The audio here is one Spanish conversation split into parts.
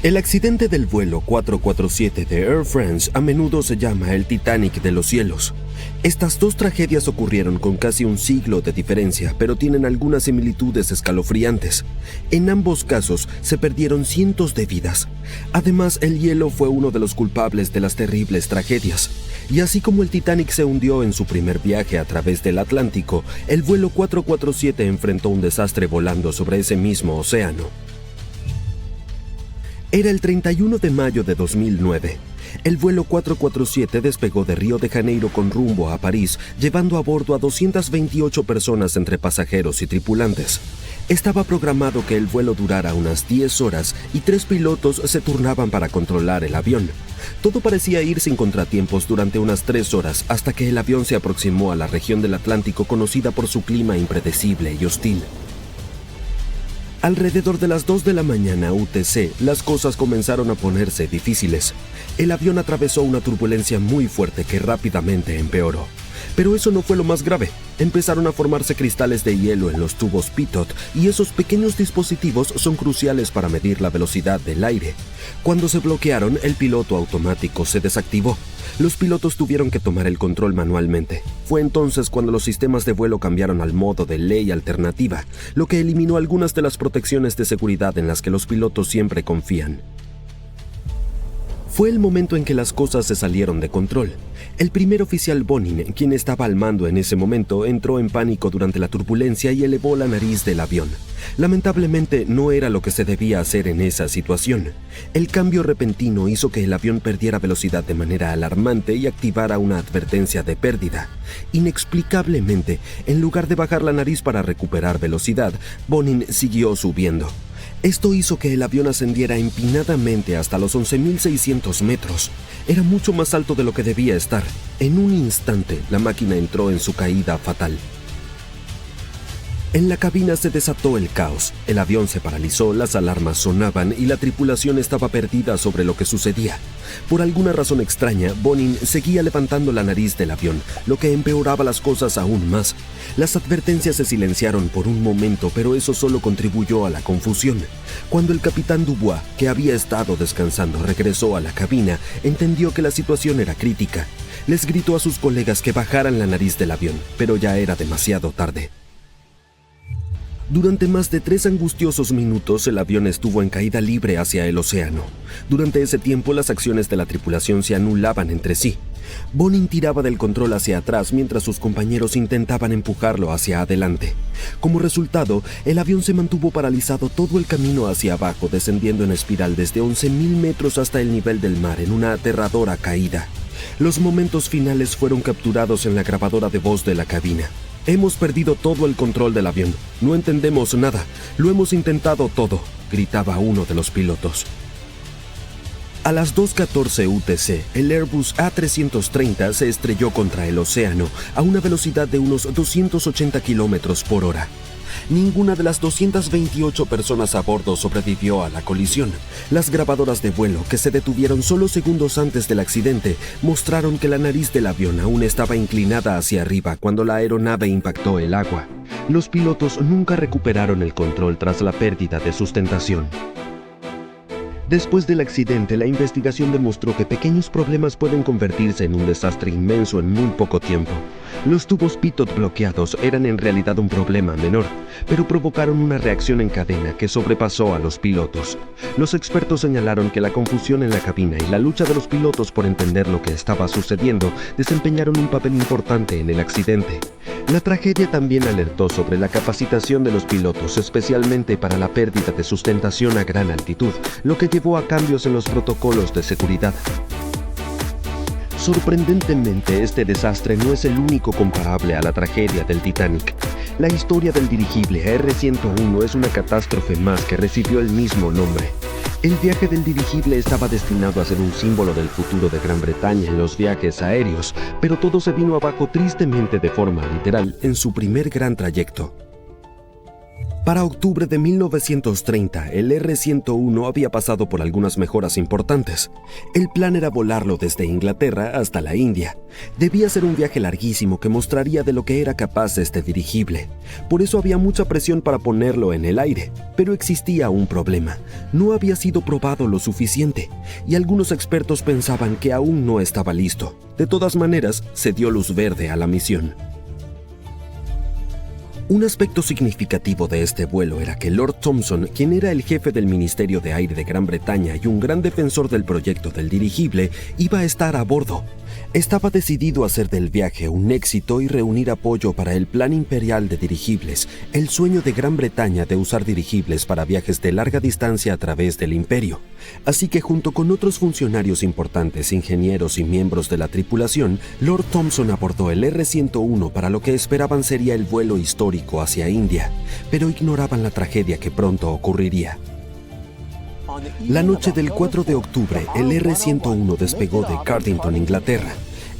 El accidente del vuelo 447 de Air France a menudo se llama el Titanic de los cielos. Estas dos tragedias ocurrieron con casi un siglo de diferencia, pero tienen algunas similitudes escalofriantes. En ambos casos se perdieron cientos de vidas. Además, el hielo fue uno de los culpables de las terribles tragedias. Y así como el Titanic se hundió en su primer viaje a través del Atlántico, el vuelo 447 enfrentó un desastre volando sobre ese mismo océano. Era el 31 de mayo de 2009. El vuelo 447 despegó de Río de Janeiro con rumbo a París, llevando a bordo a 228 personas entre pasajeros y tripulantes. Estaba programado que el vuelo durara unas 10 horas y 3 pilotos se turnaban para controlar el avión. Todo parecía ir sin contratiempos durante unas 3 horas hasta que el avión se aproximó a la región del Atlántico conocida por su clima impredecible y hostil. Alrededor de las 2 de la mañana UTC, las cosas comenzaron a ponerse difíciles. El avión atravesó una turbulencia muy fuerte que rápidamente empeoró. Pero eso no fue lo más grave. Empezaron a formarse cristales de hielo en los tubos pitot y esos pequeños dispositivos son cruciales para medir la velocidad del aire. Cuando se bloquearon, el piloto automático se desactivó. Los pilotos tuvieron que tomar el control manualmente. Fue entonces cuando los sistemas de vuelo cambiaron al modo de ley alternativa, lo que eliminó algunas de las protecciones de seguridad en las que los pilotos siempre confían. Fue el momento en que las cosas se salieron de control. El primer oficial Bonin, quien estaba al mando en ese momento, entró en pánico durante la turbulencia y elevó la nariz del avión. Lamentablemente, no era lo que se debía hacer en esa situación. El cambio repentino hizo que el avión perdiera velocidad de manera alarmante y activara una advertencia de pérdida. Inexplicablemente, en lugar de bajar la nariz para recuperar velocidad, Bonin siguió subiendo. Esto hizo que el avión ascendiera empinadamente hasta los 11.600 metros. Era mucho más alto de lo que debía estar. En un instante, la máquina entró en su caída fatal. En la cabina se desató el caos. El avión se paralizó, las alarmas sonaban y la tripulación estaba perdida sobre lo que sucedía. Por alguna razón extraña, Bonin seguía levantando la nariz del avión, lo que empeoraba las cosas aún más. Las advertencias se silenciaron por un momento, pero eso solo contribuyó a la confusión. Cuando el capitán Dubois, que había estado descansando, regresó a la cabina, entendió que la situación era crítica. Les gritó a sus colegas que bajaran la nariz del avión, pero ya era demasiado tarde. Durante más de 3 angustiosos minutos, el avión estuvo en caída libre hacia el océano. Durante ese tiempo, las acciones de la tripulación se anulaban entre sí. Bonin tiraba del control hacia atrás mientras sus compañeros intentaban empujarlo hacia adelante. Como resultado, el avión se mantuvo paralizado todo el camino hacia abajo, descendiendo en espiral desde 11.000 metros hasta el nivel del mar en una aterradora caída. Los momentos finales fueron capturados en la grabadora de voz de la cabina. «Hemos perdido todo el control del avión. No entendemos nada. Lo hemos intentado todo», gritaba uno de los pilotos. A las 2:14 UTC, el Airbus A330 se estrelló contra el océano a una velocidad de unos 280 kilómetros por hora. Ninguna de las 228 personas a bordo sobrevivió a la colisión. Las grabadoras de vuelo, que se detuvieron solo segundos antes del accidente, mostraron que la nariz del avión aún estaba inclinada hacia arriba cuando la aeronave impactó el agua. Los pilotos nunca recuperaron el control tras la pérdida de sustentación. Después del accidente, la investigación demostró que pequeños problemas pueden convertirse en un desastre inmenso en muy poco tiempo. Los tubos pitot bloqueados eran en realidad un problema menor, pero provocaron una reacción en cadena que sobrepasó a los pilotos. Los expertos señalaron que la confusión en la cabina y la lucha de los pilotos por entender lo que estaba sucediendo desempeñaron un papel importante en el accidente. La tragedia también alertó sobre la capacitación de los pilotos, especialmente para la pérdida de sustentación a gran altitud, lo que llevó a cambios en los protocolos de seguridad. Sorprendentemente, este desastre no es el único comparable a la tragedia del Titanic. La historia del dirigible R-101 es una catástrofe más que recibió el mismo nombre. El viaje del dirigible estaba destinado a ser un símbolo del futuro de Gran Bretaña en los viajes aéreos, pero todo se vino abajo tristemente de forma literal en su primer gran trayecto. Para octubre de 1930, el R-101 había pasado por algunas mejoras importantes. El plan era volarlo desde Inglaterra hasta la India. Debía ser un viaje larguísimo que mostraría de lo que era capaz este dirigible. Por eso había mucha presión para ponerlo en el aire. Pero existía un problema. No había sido probado lo suficiente, y algunos expertos pensaban que aún no estaba listo. De todas maneras, se dio luz verde a la misión. Un aspecto significativo de este vuelo era que Lord Thomson, quien era el jefe del Ministerio de Aire de Gran Bretaña y un gran defensor del proyecto del dirigible, iba a estar a bordo. Estaba decidido a hacer del viaje un éxito y reunir apoyo para el Plan Imperial de Dirigibles, el sueño de Gran Bretaña de usar dirigibles para viajes de larga distancia a través del imperio. Así que junto con otros funcionarios importantes, ingenieros y miembros de la tripulación, Lord Thomson abordó el R-101 para lo que esperaban sería el vuelo histórico hacia India, pero ignoraban la tragedia que pronto ocurriría. La noche del 4 de octubre, el R-101 despegó de Cardington, Inglaterra.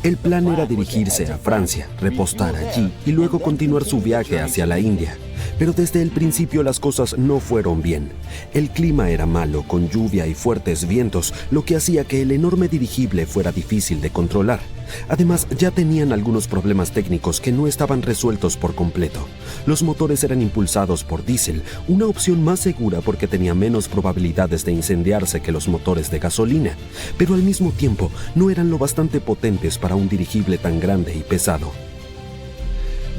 El plan era dirigirse a Francia, repostar allí y luego continuar su viaje hacia la India. Pero desde el principio las cosas no fueron bien. El clima era malo, con lluvia y fuertes vientos, lo que hacía que el enorme dirigible fuera difícil de controlar. Además, ya tenían algunos problemas técnicos que no estaban resueltos por completo. Los motores eran impulsados por diésel, una opción más segura porque tenía menos probabilidades de incendiarse que los motores de gasolina, pero al mismo tiempo no eran lo bastante potentes para un dirigible tan grande y pesado.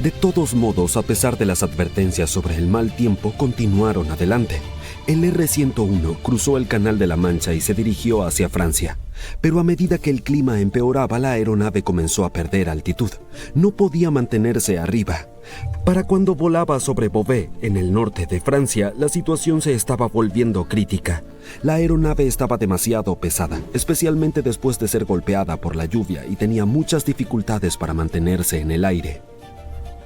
De todos modos, a pesar de las advertencias sobre el mal tiempo, continuaron adelante. El R-101 cruzó el Canal de la Mancha y se dirigió hacia Francia. Pero a medida que el clima empeoraba, la aeronave comenzó a perder altitud. No podía mantenerse arriba. Para cuando volaba sobre Beauvais, en el norte de Francia, la situación se estaba volviendo crítica. La aeronave estaba demasiado pesada, especialmente después de ser golpeada por la lluvia, y tenía muchas dificultades para mantenerse en el aire.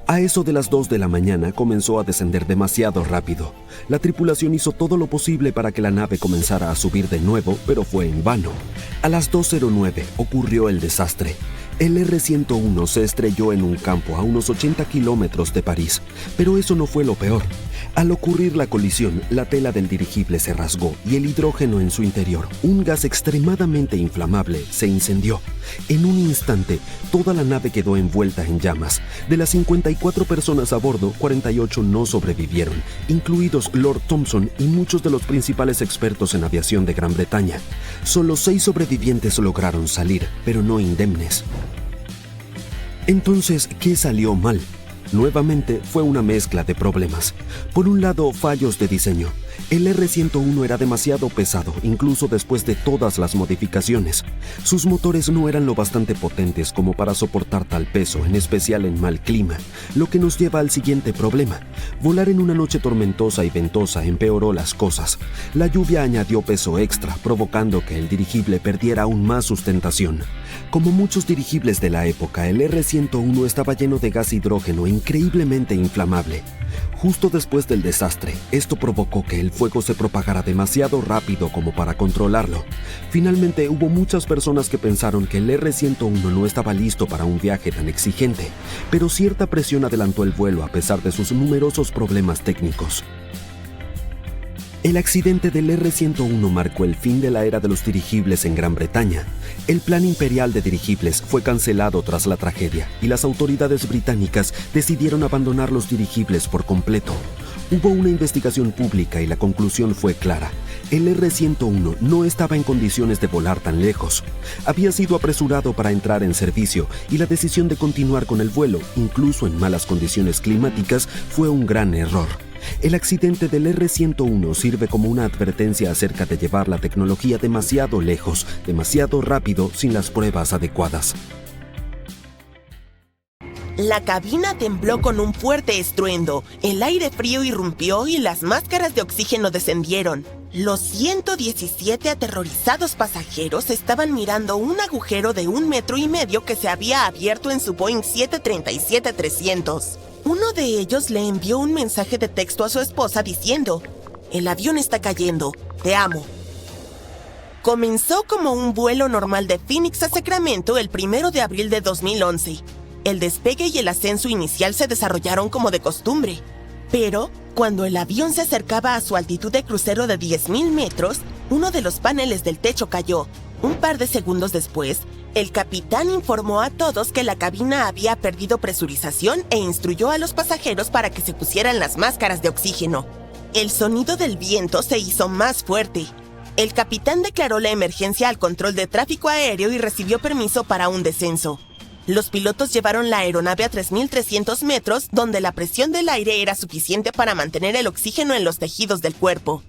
A eso de las 2 de la mañana comenzó a descender demasiado rápido. La tripulación hizo todo lo posible para que la nave comenzara a subir de nuevo, pero fue en vano. A las 2:09 ocurrió el desastre. El R-101 se estrelló en un campo a unos 80 kilómetros de París, pero eso no fue lo peor. Al ocurrir la colisión, la tela del dirigible se rasgó y el hidrógeno en su interior, un gas extremadamente inflamable, se incendió. En un instante, toda la nave quedó envuelta en llamas. De las 54 personas a bordo, 48 no sobrevivieron, incluidos Lord Thomson y muchos de los principales expertos en aviación de Gran Bretaña. Solo 6 sobrevivientes lograron salir, pero no indemnes. Entonces, ¿qué salió mal? Nuevamente fue una mezcla de problemas. Por un lado, fallos de diseño. El R-101 era demasiado pesado, incluso después de todas las modificaciones. Sus motores no eran lo bastante potentes como para soportar tal peso, en especial en mal clima, lo que nos lleva al siguiente problema. Volar en una noche tormentosa y ventosa empeoró las cosas. La lluvia añadió peso extra, provocando que el dirigible perdiera aún más sustentación. Como muchos dirigibles de la época, el R-101 estaba lleno de gas hidrógeno increíblemente inflamable. Justo después del desastre, esto provocó que el fuego se propagara demasiado rápido como para controlarlo. Finalmente, hubo muchas personas que pensaron que el R-101 no estaba listo para un viaje tan exigente, pero cierta presión adelantó el vuelo a pesar de sus numerosos problemas técnicos. El accidente del R-101 marcó el fin de la era de los dirigibles en Gran Bretaña. El plan imperial de dirigibles fue cancelado tras la tragedia y las autoridades británicas decidieron abandonar los dirigibles por completo. Hubo una investigación pública y la conclusión fue clara. El R-101 no estaba en condiciones de volar tan lejos. Había sido apresurado para entrar en servicio y la decisión de continuar con el vuelo, incluso en malas condiciones climáticas, fue un gran error. El accidente del R-101 sirve como una advertencia acerca de llevar la tecnología demasiado lejos, demasiado rápido, sin las pruebas adecuadas. La cabina tembló con un fuerte estruendo, el aire frío irrumpió y las máscaras de oxígeno descendieron. Los 117 aterrorizados pasajeros estaban mirando un agujero de 1,5 metros que se había abierto en su Boeing 737-300. Uno de ellos le envió un mensaje de texto a su esposa diciendo: «El avión está cayendo, te amo». Comenzó como un vuelo normal de Phoenix a Sacramento el 1 de abril de 2011. El despegue y el ascenso inicial se desarrollaron como de costumbre. Pero, Cuando el avión se acercaba a su altitud de crucero de 10.000 metros, uno de los paneles del techo cayó. Un par de segundos después, el capitán informó a todos que la cabina había perdido presurización e instruyó a los pasajeros para que se pusieran las máscaras de oxígeno. El sonido del viento se hizo más fuerte. El capitán declaró la emergencia al control de tráfico aéreo y recibió permiso para un descenso. Los pilotos llevaron la aeronave a 3.300 metros, donde la presión del aire era suficiente para mantener el oxígeno en los tejidos del cuerpo.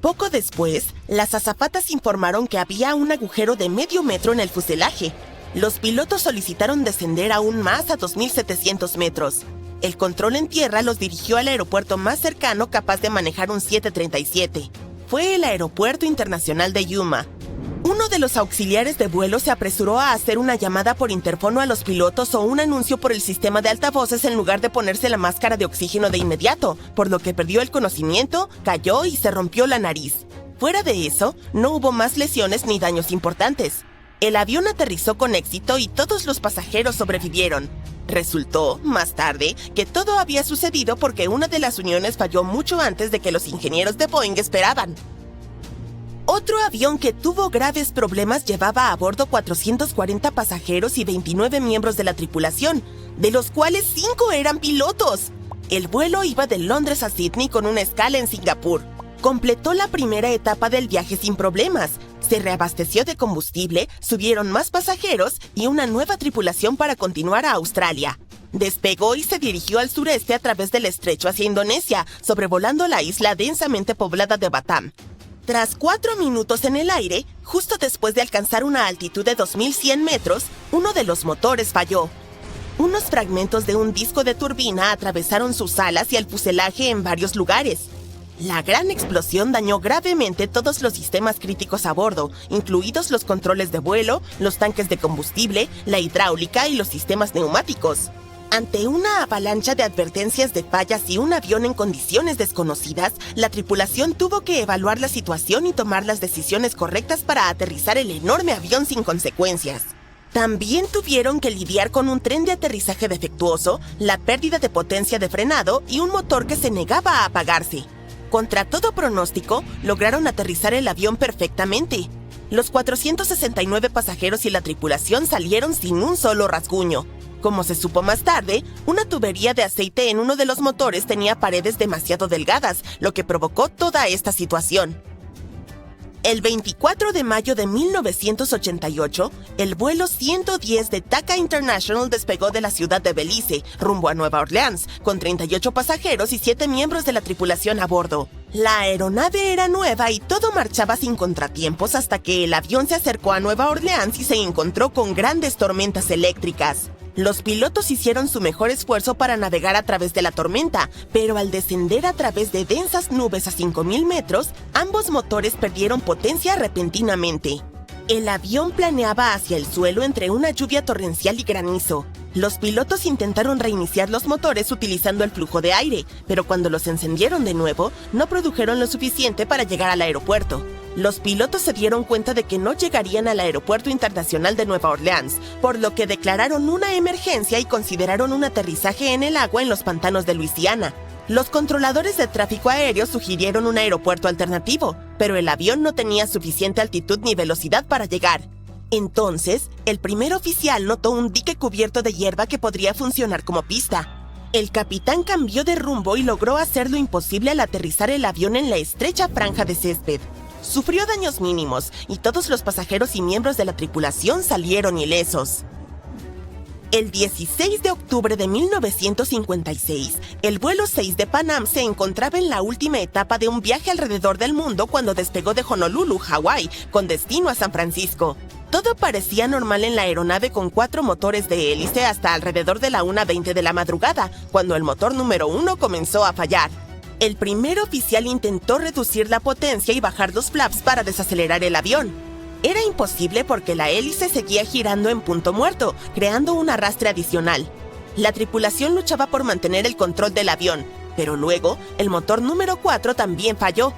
Poco después, las azafatas informaron que había un agujero de medio metro en el fuselaje. Los pilotos solicitaron descender aún más a 2.700 metros. El control en tierra los dirigió al aeropuerto más cercano capaz de manejar un 737. Fue el Aeropuerto Internacional de Yuma. Uno de los auxiliares de vuelo se apresuró a hacer una llamada por interfono a los pilotos o un anuncio por el sistema de altavoces en lugar de ponerse la máscara de oxígeno de inmediato, por lo que perdió el conocimiento, cayó y se rompió la nariz. Fuera de eso, no hubo más lesiones ni daños importantes. El avión aterrizó con éxito y todos los pasajeros sobrevivieron. Resultó, más tarde, que todo había sucedido porque una de las uniones falló mucho antes de que los ingenieros de Boeing esperaban. Otro avión que tuvo graves problemas llevaba a bordo 440 pasajeros y 29 miembros de la tripulación, de los cuales 5 eran pilotos. El vuelo iba de Londres a Sydney con una escala en Singapur. Completó la primera etapa del viaje sin problemas. Se reabasteció de combustible, subieron más pasajeros y una nueva tripulación para continuar a Australia. Despegó y se dirigió al sureste a través del estrecho hacia Indonesia, sobrevolando la isla densamente poblada de Batam. Tras 4 minutos en el aire, justo después de alcanzar una altitud de 2.100 metros, uno de los motores falló. Unos fragmentos de un disco de turbina atravesaron sus alas y el fuselaje en varios lugares. La gran explosión dañó gravemente todos los sistemas críticos a bordo, incluidos los controles de vuelo, los tanques de combustible, la hidráulica y los sistemas neumáticos. Ante una avalancha de advertencias de fallas y un avión en condiciones desconocidas, la tripulación tuvo que evaluar la situación y tomar las decisiones correctas para aterrizar el enorme avión sin consecuencias. También tuvieron que lidiar con un tren de aterrizaje defectuoso, la pérdida de potencia de frenado y un motor que se negaba a apagarse. Contra todo pronóstico, lograron aterrizar el avión perfectamente. Los 469 pasajeros y la tripulación salieron sin un solo rasguño. Como se supo más tarde, una tubería de aceite en uno de los motores tenía paredes demasiado delgadas, lo que provocó toda esta situación. El 24 de mayo de 1988, el vuelo 110 de TACA International despegó de la ciudad de Belice, rumbo a Nueva Orleans, con 38 pasajeros y 7 miembros de la tripulación a bordo. La aeronave era nueva y todo marchaba sin contratiempos hasta que el avión se acercó a Nueva Orleans y se encontró con grandes tormentas eléctricas. Los pilotos hicieron su mejor esfuerzo para navegar a través de la tormenta, pero al descender a través de densas nubes a 5.000 metros, ambos motores perdieron potencia repentinamente. El avión planeaba hacia el suelo entre una lluvia torrencial y granizo. Los pilotos intentaron reiniciar los motores utilizando el flujo de aire, pero cuando los encendieron de nuevo, no produjeron lo suficiente para llegar al aeropuerto. Los pilotos se dieron cuenta de que no llegarían al Aeropuerto Internacional de Nueva Orleans, por lo que declararon una emergencia y consideraron un aterrizaje en el agua en los pantanos de Luisiana. Los controladores de tráfico aéreo sugirieron un aeropuerto alternativo, pero el avión no tenía suficiente altitud ni velocidad para llegar. Entonces, el primer oficial notó un dique cubierto de hierba que podría funcionar como pista. El capitán cambió de rumbo y logró hacer lo imposible al aterrizar el avión en la estrecha franja de césped. Sufrió daños mínimos y todos los pasajeros y miembros de la tripulación salieron ilesos. El 16 de octubre de 1956, el vuelo 6 de Pan Am se encontraba en la última etapa de un viaje alrededor del mundo cuando despegó de Honolulu, Hawái, con destino a San Francisco. Todo parecía normal en la aeronave con 4 motores de hélice hasta alrededor de la 1:20 de la madrugada, cuando el motor número 1 comenzó a fallar. El primer oficial intentó reducir la potencia y bajar los flaps para desacelerar el avión. Era imposible porque la hélice seguía girando en punto muerto, creando un arrastre adicional. La tripulación luchaba por mantener el control del avión, pero luego el motor número 4 también falló.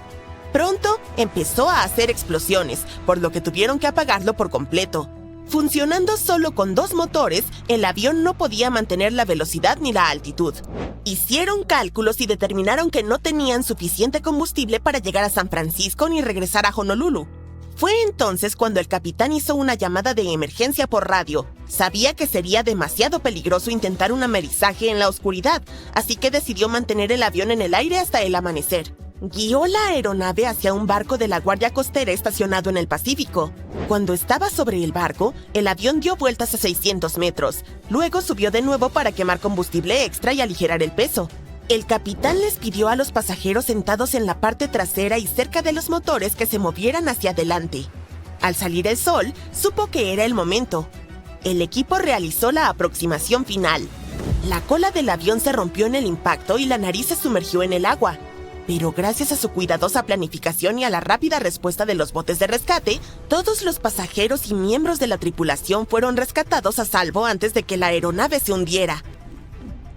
Pronto empezó a hacer explosiones, por lo que tuvieron que apagarlo por completo. Funcionando solo con 2 motores, el avión no podía mantener la velocidad ni la altitud. Hicieron cálculos y determinaron que no tenían suficiente combustible para llegar a San Francisco ni regresar a Honolulu. Fue entonces cuando el capitán hizo una llamada de emergencia por radio. Sabía que sería demasiado peligroso intentar un amerizaje en la oscuridad, así que decidió mantener el avión en el aire hasta el amanecer. Guió la aeronave hacia un barco de la Guardia Costera estacionado en el Pacífico. Cuando estaba sobre el barco, el avión dio vueltas a 600 metros. Luego subió de nuevo para quemar combustible extra y aligerar el peso. El capitán les pidió a los pasajeros sentados en la parte trasera y cerca de los motores que se movieran hacia adelante. Al salir el sol, supo que era el momento. El equipo realizó la aproximación final. La cola del avión se rompió en el impacto y la nariz se sumergió en el agua. Pero gracias a su cuidadosa planificación y a la rápida respuesta de los botes de rescate, todos los pasajeros y miembros de la tripulación fueron rescatados a salvo antes de que la aeronave se hundiera.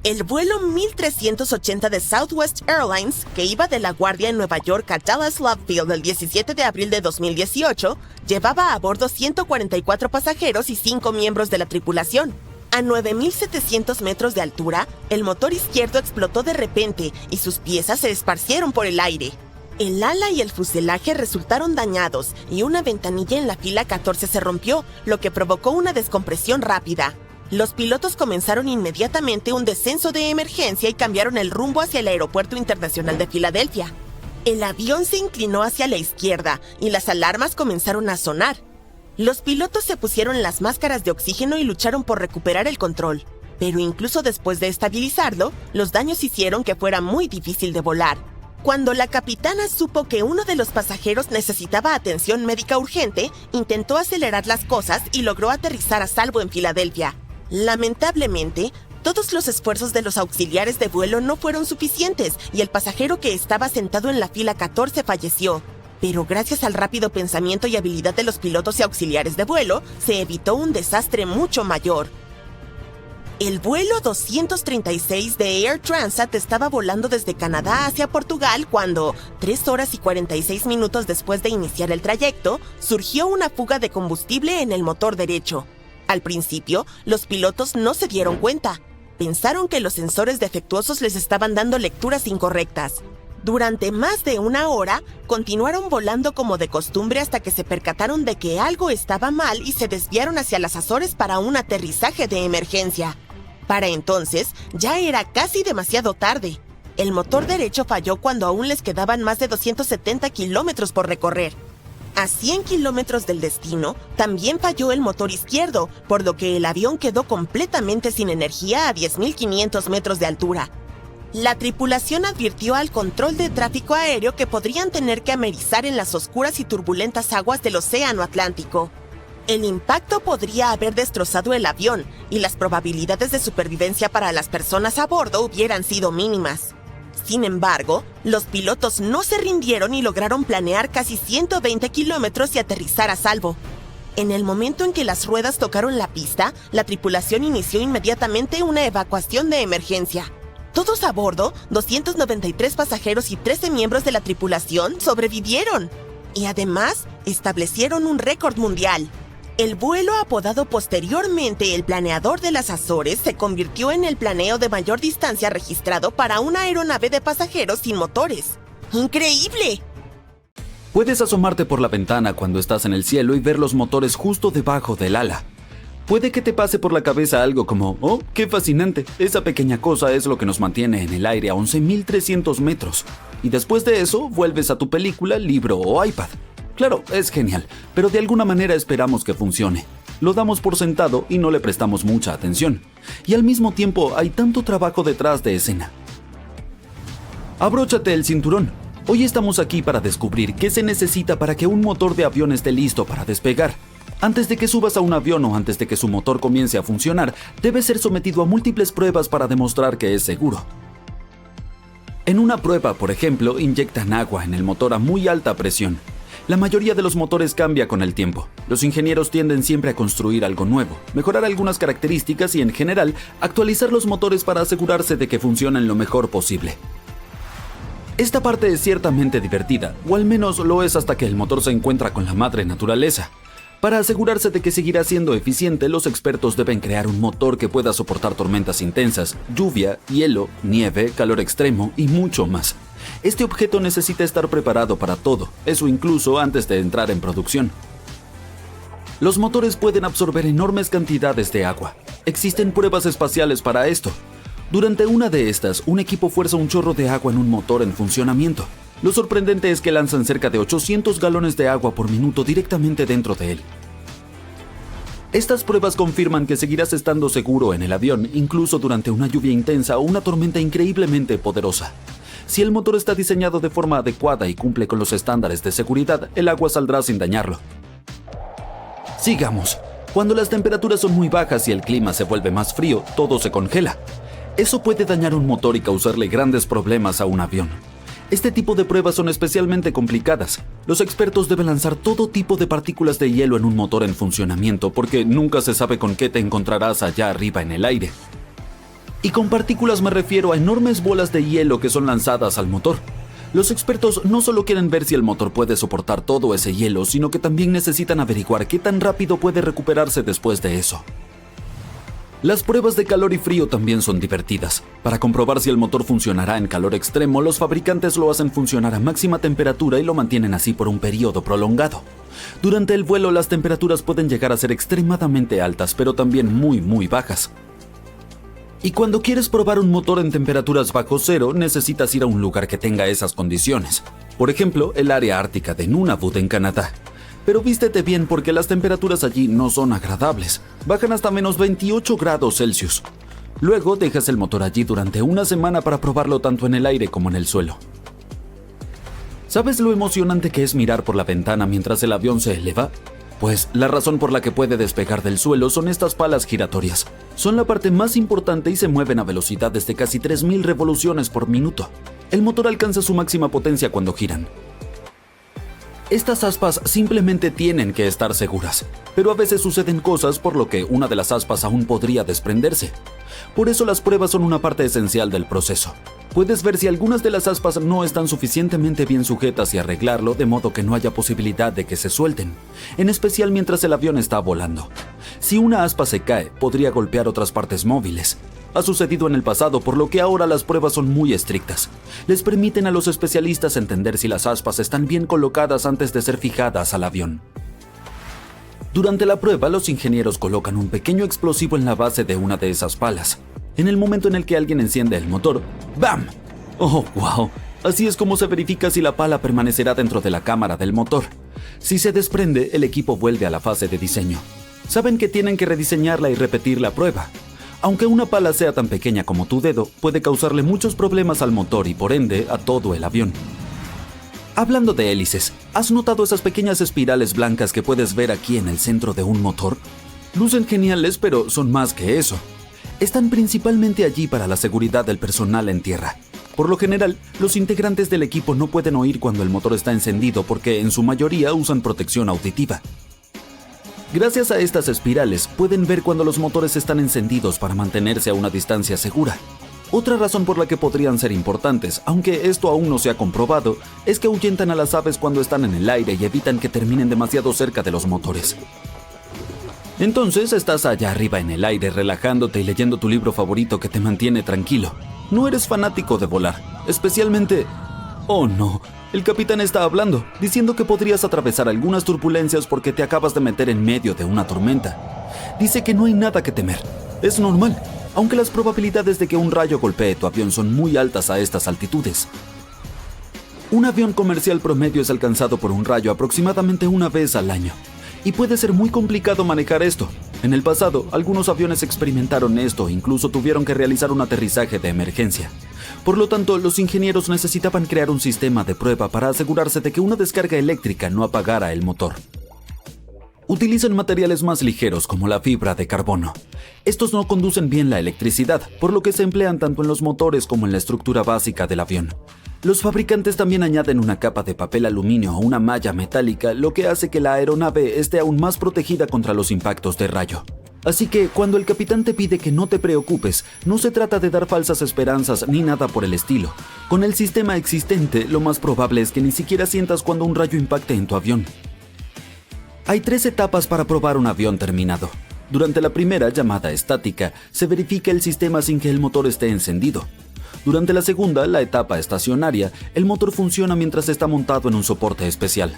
El vuelo 1380 de Southwest Airlines, que iba de La Guardia en Nueva York a Dallas Love Field el 17 de abril de 2018, llevaba a bordo 144 pasajeros y 5 miembros de la tripulación. A 9.700 metros de altura, el motor izquierdo explotó de repente y sus piezas se esparcieron por el aire. El ala y el fuselaje resultaron dañados y una ventanilla en la fila 14 se rompió, lo que provocó una descompresión rápida. Los pilotos comenzaron inmediatamente un descenso de emergencia y cambiaron el rumbo hacia el Aeropuerto Internacional de Filadelfia. El avión se inclinó hacia la izquierda y las alarmas comenzaron a sonar. Los pilotos se pusieron las máscaras de oxígeno y lucharon por recuperar el control. Pero incluso después de estabilizarlo, los daños hicieron que fuera muy difícil de volar. Cuando la capitana supo que uno de los pasajeros necesitaba atención médica urgente, intentó acelerar las cosas y logró aterrizar a salvo en Filadelfia. Lamentablemente, todos los esfuerzos de los auxiliares de vuelo no fueron suficientes y el pasajero que estaba sentado en la fila 14 falleció. Pero gracias al rápido pensamiento y habilidad de los pilotos y auxiliares de vuelo, se evitó un desastre mucho mayor. El vuelo 236 de Air Transat estaba volando desde Canadá hacia Portugal cuando, 3 horas y 46 minutos después de iniciar el trayecto, surgió una fuga de combustible en el motor derecho. Al principio, los pilotos no se dieron cuenta. Pensaron que los sensores defectuosos les estaban dando lecturas incorrectas. Durante más de 1 hora, continuaron volando como de costumbre hasta que se percataron de que algo estaba mal y se desviaron hacia las Azores para un aterrizaje de emergencia. Para entonces, ya era casi demasiado tarde. El motor derecho falló cuando aún les quedaban más de 270 kilómetros por recorrer. A 100 kilómetros del destino, también falló el motor izquierdo, por lo que el avión quedó completamente sin energía a 10.500 metros de altura. La tripulación advirtió al control de tráfico aéreo que podrían tener que amerizar en las oscuras y turbulentas aguas del Océano Atlántico. El impacto podría haber destrozado el avión y las probabilidades de supervivencia para las personas a bordo hubieran sido mínimas. Sin embargo, los pilotos no se rindieron y lograron planear casi 120 kilómetros y aterrizar a salvo. En el momento en que las ruedas tocaron la pista, la tripulación inició inmediatamente una evacuación de emergencia. Todos a bordo, 293 pasajeros y 13 miembros de la tripulación sobrevivieron. Y además, establecieron un récord mundial. El vuelo apodado posteriormente el Planeador de las Azores se convirtió en el planeo de mayor distancia registrado para una aeronave de pasajeros sin motores. ¡Increíble! Puedes asomarte por la ventana cuando estás en el cielo y ver los motores justo debajo del ala. Puede que te pase por la cabeza algo como, ¡oh, qué fascinante! Esa pequeña cosa es lo que nos mantiene en el aire a 11.300 metros. Y después de eso, vuelves a tu película, libro o iPad. Claro, es genial, pero de alguna manera esperamos que funcione. Lo damos por sentado y no le prestamos mucha atención. Y al mismo tiempo hay tanto trabajo detrás de escena. Abróchate el cinturón. Hoy estamos aquí para descubrir qué se necesita para que un motor de avión esté listo para despegar. Antes de que subas a un avión o antes de que su motor comience a funcionar, debe ser sometido a múltiples pruebas para demostrar que es seguro. En una prueba, por ejemplo, inyectan agua en el motor a muy alta presión. La mayoría de los motores cambia con el tiempo. Los ingenieros tienden siempre a construir algo nuevo, mejorar algunas características y, en general, actualizar los motores para asegurarse de que funcionen lo mejor posible. Esta parte es ciertamente divertida, o al menos lo es hasta que el motor se encuentra con la madre naturaleza. Para asegurarse de que seguirá siendo eficiente, los expertos deben crear un motor que pueda soportar tormentas intensas, lluvia, hielo, nieve, calor extremo y mucho más. Este objeto necesita estar preparado para todo, eso incluso antes de entrar en producción. Los motores pueden absorber enormes cantidades de agua. Existen pruebas espaciales para esto. Durante una de estas, un equipo fuerza un chorro de agua en un motor en funcionamiento. Lo sorprendente es que lanzan cerca de 800 galones de agua por minuto directamente dentro de él. Estas pruebas confirman que seguirás estando seguro en el avión, incluso durante una lluvia intensa o una tormenta increíblemente poderosa. Si el motor está diseñado de forma adecuada y cumple con los estándares de seguridad, el agua saldrá sin dañarlo. Sigamos. Cuando las temperaturas son muy bajas y el clima se vuelve más frío, todo se congela. Eso puede dañar un motor y causarle grandes problemas a un avión. Este tipo de pruebas son especialmente complicadas. Los expertos deben lanzar todo tipo de partículas de hielo en un motor en funcionamiento porque nunca se sabe con qué te encontrarás allá arriba en el aire. Y con partículas me refiero a enormes bolas de hielo que son lanzadas al motor. Los expertos no solo quieren ver si el motor puede soportar todo ese hielo, sino que también necesitan averiguar qué tan rápido puede recuperarse después de eso. Las pruebas de calor y frío también son divertidas. Para comprobar si el motor funcionará en calor extremo, los fabricantes lo hacen funcionar a máxima temperatura y lo mantienen así por un periodo prolongado. Durante el vuelo, las temperaturas pueden llegar a ser extremadamente altas, pero también muy bajas. Y cuando quieres probar un motor en temperaturas bajo cero, necesitas ir a un lugar que tenga esas condiciones. Por ejemplo, el área ártica de Nunavut en Canadá. Pero vístete bien porque las temperaturas allí no son agradables. Bajan hasta menos 28 grados Celsius. Luego dejas el motor allí durante una semana para probarlo tanto en el aire como en el suelo. ¿Sabes lo emocionante que es mirar por la ventana mientras el avión se eleva? Pues la razón por la que puede despegar del suelo son estas palas giratorias. Son la parte más importante y se mueven a velocidades de casi 3000 revoluciones por minuto. El motor alcanza su máxima potencia cuando giran. Estas aspas simplemente tienen que estar seguras, pero a veces suceden cosas por lo que una de las aspas aún podría desprenderse. Por eso las pruebas son una parte esencial del proceso. Puedes ver si algunas de las aspas no están suficientemente bien sujetas y arreglarlo de modo que no haya posibilidad de que se suelten, en especial mientras el avión está volando. Si una aspa se cae, podría golpear otras partes móviles. Ha sucedido en el pasado, por lo que ahora las pruebas son muy estrictas. Les permiten a los especialistas entender si las aspas están bien colocadas antes de ser fijadas al avión. Durante la prueba, los ingenieros colocan un pequeño explosivo en la base de una de esas palas. En el momento en el que alguien enciende el motor, ¡bam! ¡Oh, wow! Así es como se verifica si la pala permanecerá dentro de la cámara del motor. Si se desprende, el equipo vuelve a la fase de diseño. Saben que tienen que rediseñarla y repetir la prueba. Aunque una pala sea tan pequeña como tu dedo, puede causarle muchos problemas al motor y por ende a todo el avión. Hablando de hélices, ¿has notado esas pequeñas espirales blancas que puedes ver aquí en el centro de un motor? Lucen geniales, pero son más que eso. Están principalmente allí para la seguridad del personal en tierra. Por lo general, los integrantes del equipo no pueden oír cuando el motor está encendido porque en su mayoría usan protección auditiva. Gracias a estas espirales, pueden ver cuando los motores están encendidos para mantenerse a una distancia segura. Otra razón por la que podrían ser importantes, aunque esto aún no se ha comprobado, es que ahuyentan a las aves cuando están en el aire y evitan que terminen demasiado cerca de los motores. Entonces estás allá arriba en el aire relajándote y leyendo tu libro favorito que te mantiene tranquilo. No eres fanático de volar, especialmente... ¡Oh no! El capitán está hablando, diciendo que podrías atravesar algunas turbulencias porque te acabas de meter en medio de una tormenta. Dice que no hay nada que temer. Es normal, aunque las probabilidades de que un rayo golpee tu avión son muy altas a estas altitudes. Un avión comercial promedio es alcanzado por un rayo aproximadamente una vez al año. Y puede ser muy complicado manejar esto. En el pasado, algunos aviones experimentaron esto e incluso tuvieron que realizar un aterrizaje de emergencia. Por lo tanto, los ingenieros necesitaban crear un sistema de prueba para asegurarse de que una descarga eléctrica no apagara el motor. Utilizan materiales más ligeros como la fibra de carbono. Estos no conducen bien la electricidad, por lo que se emplean tanto en los motores como en la estructura básica del avión. Los fabricantes también añaden una capa de papel aluminio o una malla metálica, lo que hace que la aeronave esté aún más protegida contra los impactos de rayo. Así que, cuando el capitán te pide que no te preocupes, no se trata de dar falsas esperanzas ni nada por el estilo. Con el sistema existente, lo más probable es que ni siquiera sientas cuando un rayo impacte en tu avión. Hay 3 etapas para probar un avión terminado. Durante la primera, llamada estática, se verifica el sistema sin que el motor esté encendido. Durante la segunda, la etapa estacionaria, el motor funciona mientras está montado en un soporte especial.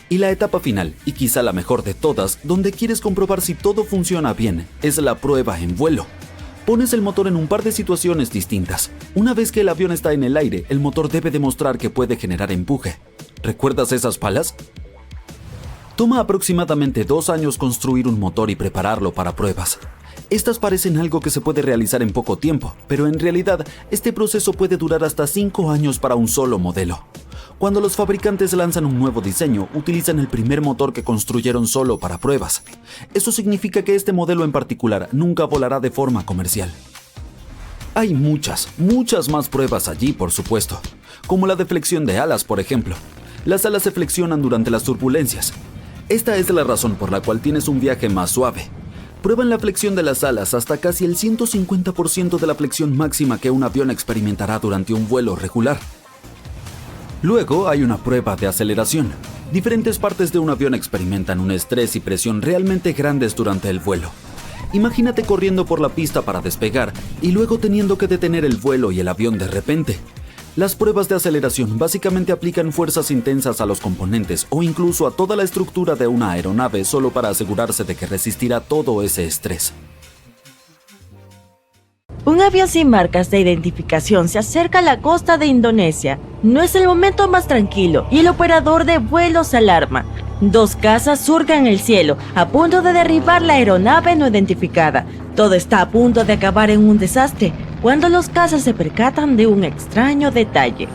Y la etapa final, y quizá la mejor de todas, donde quieres comprobar si todo funciona bien, es la prueba en vuelo. Pones el motor en un par de situaciones distintas. Una vez que el avión está en el aire, el motor debe demostrar que puede generar empuje. ¿Recuerdas esas palas? Toma aproximadamente 2 años construir un motor y prepararlo para pruebas. Estas parecen algo que se puede realizar en poco tiempo, pero en realidad este proceso puede durar hasta 5 años para un solo modelo. Cuando los fabricantes lanzan un nuevo diseño, utilizan el primer motor que construyeron solo para pruebas. Eso significa que este modelo en particular nunca volará de forma comercial. Hay muchas más pruebas allí, por supuesto, como la de flexión de alas, por ejemplo. Las alas se flexionan durante las turbulencias. Esta es la razón por la cual tienes un viaje más suave. Prueban la flexión de las alas hasta casi el 150% de la flexión máxima que un avión experimentará durante un vuelo regular. Luego hay una prueba de aceleración. Diferentes partes de un avión experimentan un estrés y presión realmente grandes durante el vuelo. Imagínate corriendo por la pista para despegar y luego teniendo que detener el vuelo y el avión de repente. Las pruebas de aceleración básicamente aplican fuerzas intensas a los componentes o incluso a toda la estructura de una aeronave solo para asegurarse de que resistirá todo ese estrés. Un avión sin marcas de identificación se acerca a la costa de Indonesia. No es el momento más tranquilo y el operador de vuelos alarma. 2 cazas surcan el cielo, a punto de derribar la aeronave no identificada. Todo está a punto de acabar en un desastre, cuando los cazas se percatan de un extraño detalle.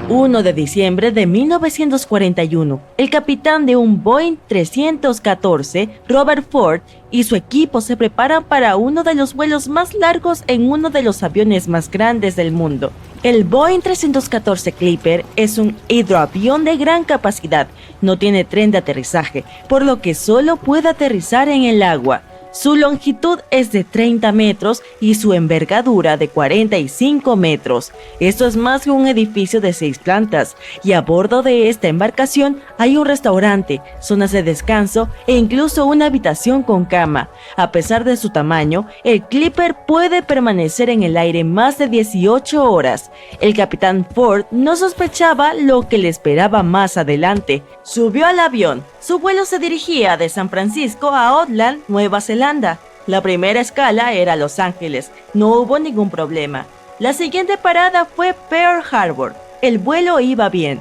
1 de diciembre de 1941, el capitán de un Boeing 314, Robert Ford, y su equipo se preparan para uno de los vuelos más largos en uno de los aviones más grandes del mundo. El Boeing 314 Clipper es un hidroavión de gran capacidad, no tiene tren de aterrizaje, por lo que solo puede aterrizar en el agua. Su longitud es de 30 metros y su envergadura de 45 metros. Esto es más que un edificio de 6 plantas, y a bordo de esta embarcación hay un restaurante, zonas de descanso e incluso una habitación con cama. A pesar de su tamaño, el Clipper puede permanecer en el aire más de 18 horas. El capitán Ford no sospechaba lo que le esperaba más adelante. Subió al avión. Su vuelo se dirigía de San Francisco a Auckland, Nueva Zelanda. La primera escala era Los Ángeles. No hubo ningún problema. La siguiente parada fue Pearl Harbor. El vuelo iba bien.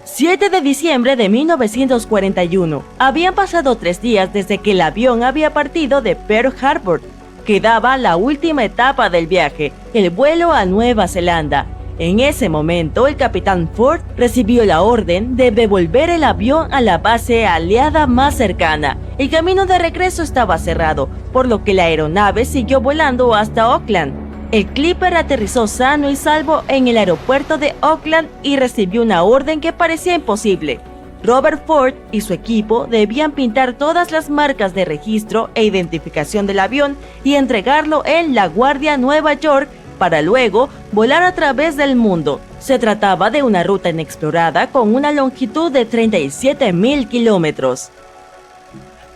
7 de diciembre de 1941. Habían pasado 3 días desde que el avión había partido de Pearl Harbor. Quedaba la última etapa del viaje, el vuelo a Nueva Zelanda. En ese momento, el capitán Ford recibió la orden de devolver el avión a la base aliada más cercana. El camino de regreso estaba cerrado, por lo que la aeronave siguió volando hasta Auckland. El Clipper aterrizó sano y salvo en el aeropuerto de Auckland y recibió una orden que parecía imposible. Robert Ford y su equipo debían pintar todas las marcas de registro e identificación del avión y entregarlo en LaGuardia, Nueva York, para luego volar a través del mundo. Se trataba de una ruta inexplorada con una longitud de 37.000 kilómetros.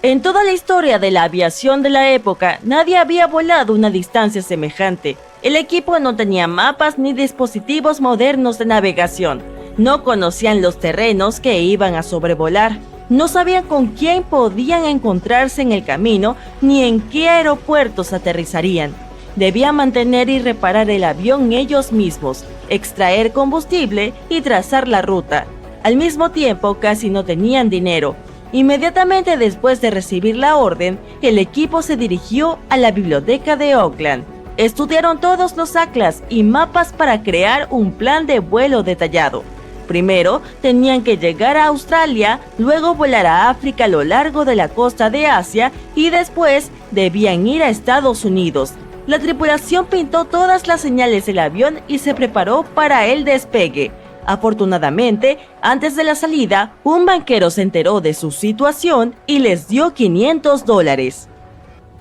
En toda la historia de la aviación de la época, nadie había volado una distancia semejante. El equipo no tenía mapas ni dispositivos modernos de navegación. No conocían los terrenos que iban a sobrevolar. No sabían con quién podían encontrarse en el camino ni en qué aeropuertos aterrizarían. Debían mantener y reparar el avión ellos mismos, extraer combustible y trazar la ruta. Al mismo tiempo, casi no tenían dinero. Inmediatamente después de recibir la orden, el equipo se dirigió a la biblioteca de Auckland. Estudiaron todos los atlas y mapas para crear un plan de vuelo detallado. Primero, tenían que llegar a Australia, luego volar a África a lo largo de la costa de Asia y después debían ir a Estados Unidos. La tripulación pintó todas las señales del avión y se preparó para el despegue. Afortunadamente, antes de la salida, un banquero se enteró de su situación y les dio $500.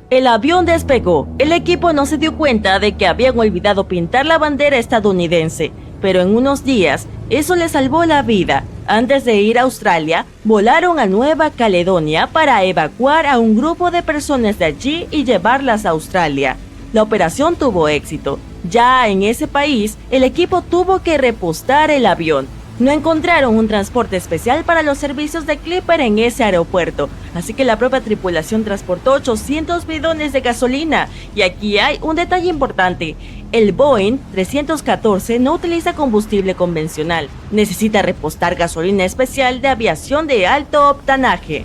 El avión despegó. El equipo no se dio cuenta de que habían olvidado pintar la bandera estadounidense, pero en unos días eso les salvó la vida. Antes de ir a Australia, volaron a Nueva Caledonia para evacuar a un grupo de personas de allí y llevarlas a Australia. La operación tuvo éxito. Ya en ese país, el equipo tuvo que repostar el avión. No encontraron un transporte especial para los servicios de Clipper en ese aeropuerto, así que la propia tripulación transportó 800 bidones de gasolina. Y aquí hay un detalle importante: el Boeing 314 no utiliza combustible convencional, necesita repostar gasolina especial de aviación de alto octanaje.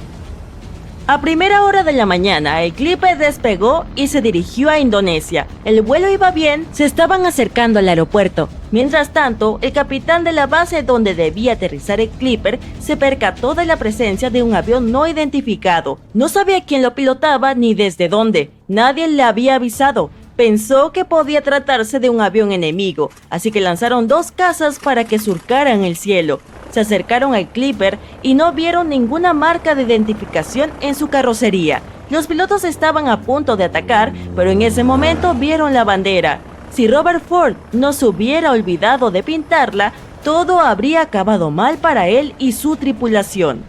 A primera hora de la mañana, el Clipper despegó y se dirigió a Indonesia. El vuelo iba bien, se estaban acercando al aeropuerto. Mientras tanto, el capitán de la base donde debía aterrizar el Clipper se percató de la presencia de un avión no identificado. No sabía quién lo pilotaba ni desde dónde. Nadie le había avisado. Pensó que podía tratarse de un avión enemigo, así que lanzaron 2 cazas para que surcaran el cielo. Se acercaron al Clipper y no vieron ninguna marca de identificación en su carrocería. Los pilotos estaban a punto de atacar, pero en ese momento vieron la bandera. Si Robert Ford no se hubiera olvidado de pintarla, todo habría acabado mal para él y su tripulación.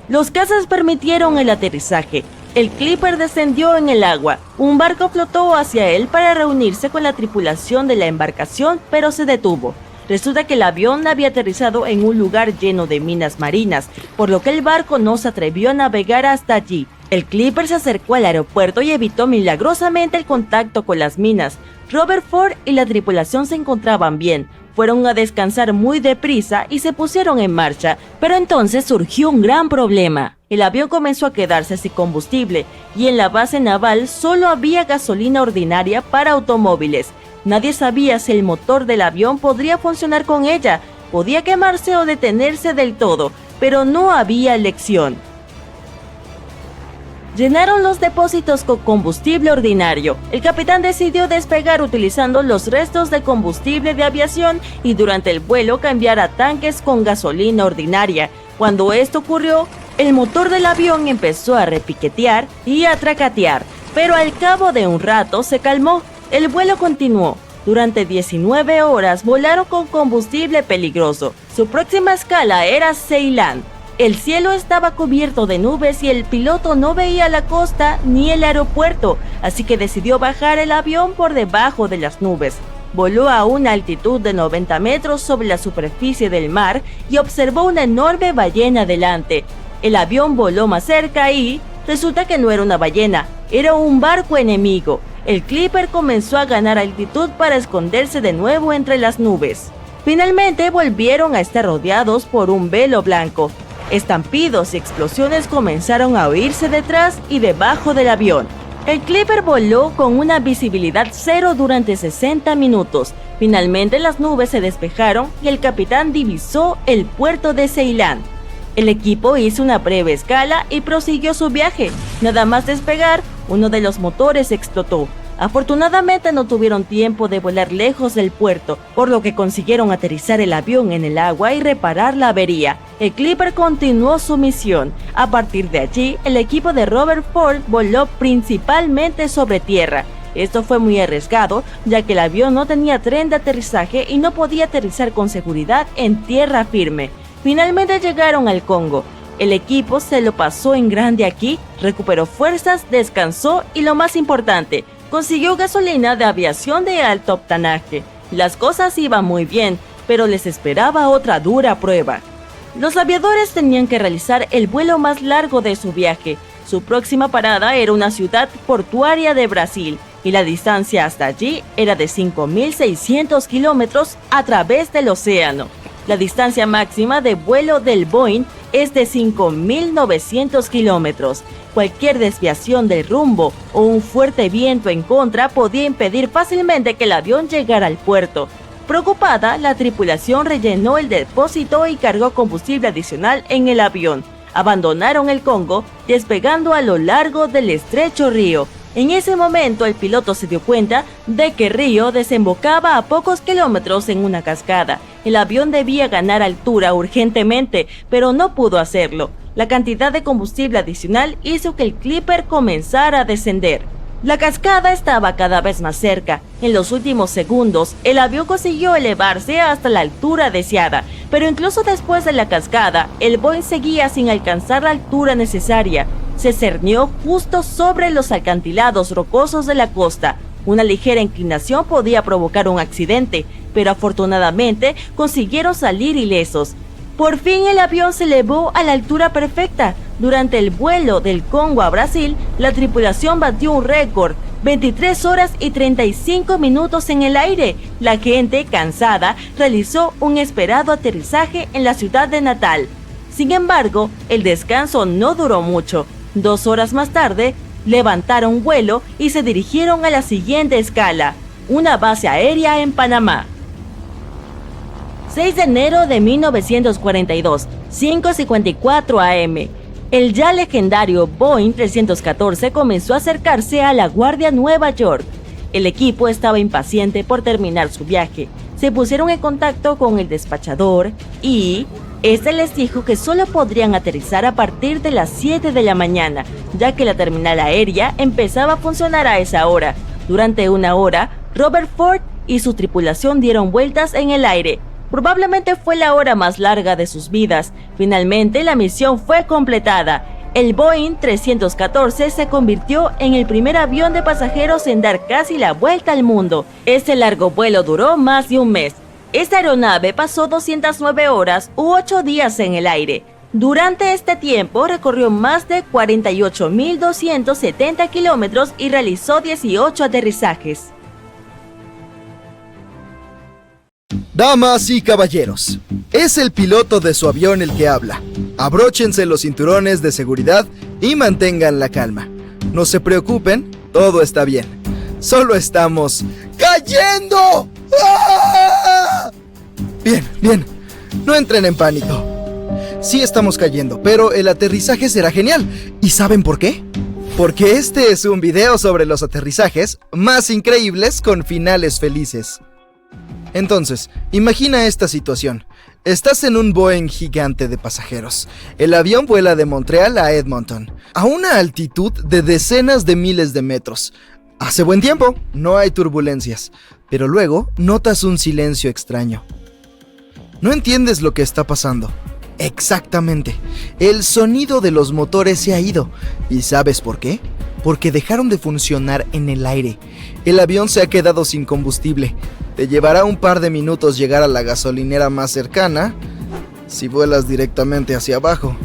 Los cazas permitieron el aterrizaje. El Clipper descendió en el agua. Un barco flotó hacia él para reunirse con la tripulación de la embarcación, pero se detuvo. Resulta que el avión había aterrizado en un lugar lleno de minas marinas, por lo que el barco no se atrevió a navegar hasta allí. El Clipper se acercó al aeropuerto y evitó milagrosamente el contacto con las minas. Robert Ford y la tripulación se encontraban bien. Fueron a descansar muy deprisa y se pusieron en marcha, pero entonces surgió un gran problema. El avión comenzó a quedarse sin combustible y en la base naval solo había gasolina ordinaria para automóviles. Nadie sabía si el motor del avión podría funcionar con ella, podía quemarse o detenerse del todo, pero no había elección. Llenaron los depósitos con combustible ordinario. El capitán decidió despegar utilizando los restos de combustible de aviación y durante el vuelo cambiar a tanques con gasolina ordinaria. Cuando esto ocurrió, el motor del avión empezó a repiquetear y a tracatear, pero al cabo de un rato se calmó. El vuelo continuó. Durante 19 horas volaron con combustible peligroso. Su próxima escala era Ceilán. El cielo estaba cubierto de nubes y el piloto no veía la costa ni el aeropuerto, así que decidió bajar el avión por debajo de las nubes. Voló a una altitud de 90 metros sobre la superficie del mar y observó una enorme ballena delante. El avión voló más cerca y resulta que no era una ballena, era un barco enemigo. El Clipper comenzó a ganar altitud para esconderse de nuevo entre las nubes. Finalmente volvieron a estar rodeados por un velo blanco. Estampidos y explosiones comenzaron a oírse detrás y debajo del avión. El Clipper voló con una visibilidad cero durante 60 minutos. Finalmente las nubes se despejaron y el capitán divisó el puerto de Ceilán. El equipo hizo una breve escala y prosiguió su viaje. Nada más despegar, uno de los motores explotó. Afortunadamente no tuvieron tiempo de volar lejos del puerto, por lo que consiguieron aterrizar el avión en el agua y reparar la avería. El Clipper continuó su misión. A partir de allí, el equipo de Robert Ford voló principalmente sobre tierra. Esto fue muy arriesgado, ya que el avión no tenía tren de aterrizaje y no podía aterrizar con seguridad en tierra firme. Finalmente llegaron al Congo. El equipo se lo pasó en grande aquí, recuperó fuerzas, descansó y lo más importante, consiguió gasolina de aviación de alto octanaje. Las cosas iban muy bien, pero les esperaba otra dura prueba. Los aviadores tenían que realizar el vuelo más largo de su viaje. Su próxima parada era una ciudad portuaria de Brasil, y la distancia hasta allí era de 5.600 kilómetros a través del océano. La distancia máxima de vuelo del Boeing es de 5.900 kilómetros. Cualquier desviación del rumbo o un fuerte viento en contra podía impedir fácilmente que el avión llegara al puerto. Preocupada, la tripulación rellenó el depósito y cargó combustible adicional en el avión. Abandonaron el Congo, despegando a lo largo del estrecho río. En ese momento, el piloto se dio cuenta de que el río desembocaba a pocos kilómetros en una cascada. El avión debía ganar altura urgentemente, pero no pudo hacerlo. La cantidad de combustible adicional hizo que el Clipper comenzara a descender. La cascada estaba cada vez más cerca. En los últimos segundos, el avión consiguió elevarse hasta la altura deseada, pero incluso después de la cascada, el Boeing seguía sin alcanzar la altura necesaria. Se cernió justo sobre los acantilados rocosos de la costa. Una ligera inclinación podía provocar un accidente, pero afortunadamente consiguieron salir ilesos. Por fin el avión se elevó a la altura perfecta. Durante el vuelo del Congo a Brasil, la tripulación batió un récord, 23 horas y 35 minutos en el aire. La gente, cansada, realizó un esperado aterrizaje en la ciudad de Natal. Sin embargo, el descanso no duró mucho. 2 horas más tarde, levantaron vuelo y se dirigieron a la siguiente escala, una base aérea en Panamá. 6 de enero de 1942, 5:54 am. El ya legendario Boeing 314 comenzó a acercarse a la Guardia Nueva York. El equipo estaba impaciente por terminar su viaje. Se pusieron en contacto con el despachador y este les dijo que solo podrían aterrizar a partir de las 7 de la mañana, ya que la terminal aérea empezaba a funcionar a esa hora. Durante 1 hora, Robert Ford y su tripulación dieron vueltas en el aire. Probablemente fue la hora más larga de sus vidas. Finalmente, la misión fue completada. El Boeing 314 se convirtió en el primer avión de pasajeros en dar casi la vuelta al mundo. Este largo vuelo duró más de un mes. Esta aeronave pasó 209 horas u 8 días en el aire. Durante este tiempo recorrió más de 48.270 kilómetros y realizó 18 aterrizajes. Damas y caballeros, es el piloto de su avión el que habla. Abróchense los cinturones de seguridad y mantengan la calma. No se preocupen, todo está bien. Solo estamos cayendo. ¡Ah! Bien, no entren en pánico. Sí estamos cayendo, pero el aterrizaje será genial. ¿Y saben por qué? Porque este es un video sobre los aterrizajes más increíbles con finales felices. Entonces, imagina esta situación. Estás en un Boeing gigante de pasajeros. El avión vuela de Montreal a Edmonton, a una altitud de decenas de miles de metros. Hace buen tiempo, no hay turbulencias, pero luego notas un silencio extraño. No entiendes lo que está pasando. Exactamente, el sonido de los motores se ha ido. ¿Y sabes por qué? Porque dejaron de funcionar en el aire. El avión se ha quedado sin combustible. Te llevará un par de minutos llegar a la gasolinera más cercana si vuelas directamente hacia abajo.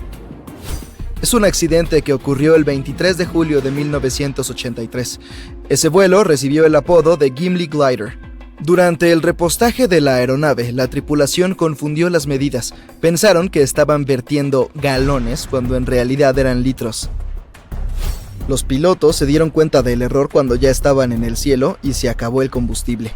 Es un accidente que ocurrió el 23 de julio de 1983. Ese vuelo recibió el apodo de Gimli Glider. Durante el repostaje de la aeronave, la tripulación confundió las medidas. Pensaron que estaban vertiendo galones cuando en realidad eran litros. Los pilotos se dieron cuenta del error cuando ya estaban en el cielo y se acabó el combustible.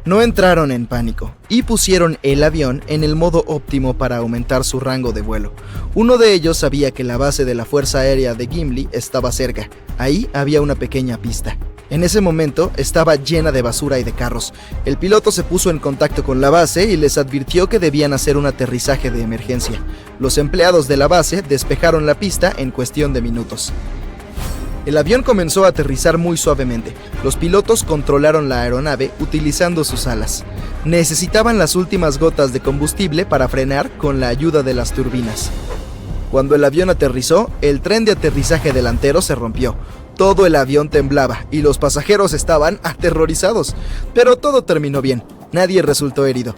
No entraron en pánico y pusieron el avión en el modo óptimo para aumentar su rango de vuelo. Uno de ellos sabía que la base de la Fuerza Aérea de Gimli estaba cerca. Ahí había una pequeña pista. En ese momento estaba llena de basura y de carros. El piloto se puso en contacto con la base y les advirtió que debían hacer un aterrizaje de emergencia. Los empleados de la base despejaron la pista en cuestión de minutos. El avión comenzó a aterrizar muy suavemente. Los pilotos controlaron la aeronave utilizando sus alas. Necesitaban las últimas gotas de combustible para frenar con la ayuda de las turbinas. Cuando el avión aterrizó, el tren de aterrizaje delantero se rompió. Todo el avión temblaba y los pasajeros estaban aterrorizados. Pero todo terminó bien. Nadie resultó herido.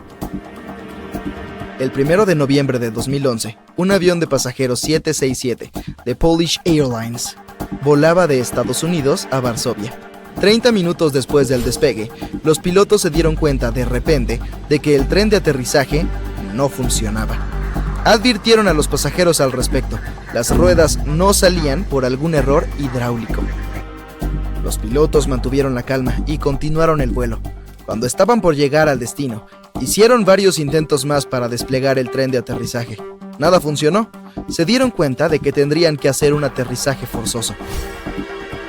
El 1 de noviembre de 2011, un avión de pasajeros 767 de Polish Airlines volaba de Estados Unidos a Varsovia. 30 minutos después del despegue, los pilotos se dieron cuenta de repente de que el tren de aterrizaje no funcionaba. Advirtieron a los pasajeros al respecto. Las ruedas no salían por algún error hidráulico. Los pilotos mantuvieron la calma y continuaron el vuelo. Cuando estaban por llegar al destino, hicieron varios intentos más para desplegar el tren de aterrizaje. Nada funcionó. Se dieron cuenta de que tendrían que hacer un aterrizaje forzoso.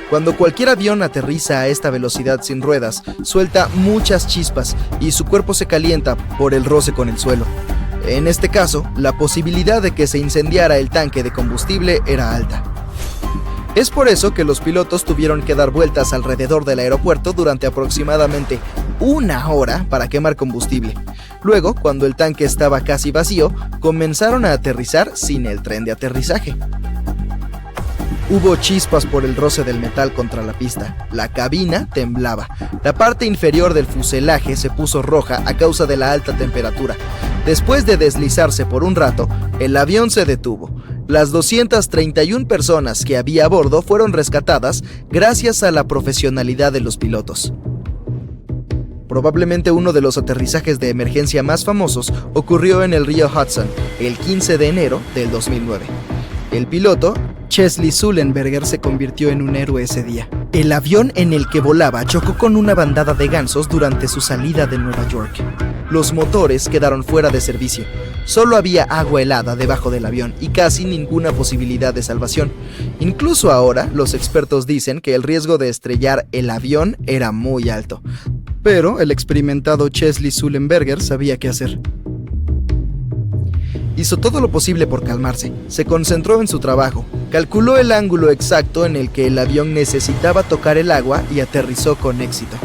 Cuando cualquier avión aterriza a esta velocidad sin ruedas, suelta muchas chispas y su cuerpo se calienta por el roce con el suelo. En este caso, la posibilidad de que se incendiara el tanque de combustible era alta. Es por eso que los pilotos tuvieron que dar vueltas alrededor del aeropuerto durante aproximadamente 1 hora para quemar combustible. Luego, cuando el tanque estaba casi vacío, comenzaron a aterrizar sin el tren de aterrizaje. Hubo chispas por el roce del metal contra la pista. La cabina temblaba. La parte inferior del fuselaje se puso roja a causa de la alta temperatura. Después de deslizarse por un rato, el avión se detuvo. Las 231 personas que había a bordo fueron rescatadas gracias a la profesionalidad de los pilotos. Probablemente uno de los aterrizajes de emergencia más famosos ocurrió en el río Hudson, el 15 de enero del 2009. El piloto, Chesley Sullenberger, se convirtió en un héroe ese día. El avión en el que volaba chocó con una bandada de gansos durante su salida de Nueva York. Los motores quedaron fuera de servicio. Solo había agua helada debajo del avión y casi ninguna posibilidad de salvación. Incluso ahora, los expertos dicen que el riesgo de estrellar el avión era muy alto. Pero el experimentado Chesley Sullenberger sabía qué hacer. Hizo todo lo posible por calmarse, se concentró en su trabajo, calculó el ángulo exacto en el que el avión necesitaba tocar el agua y aterrizó con éxito.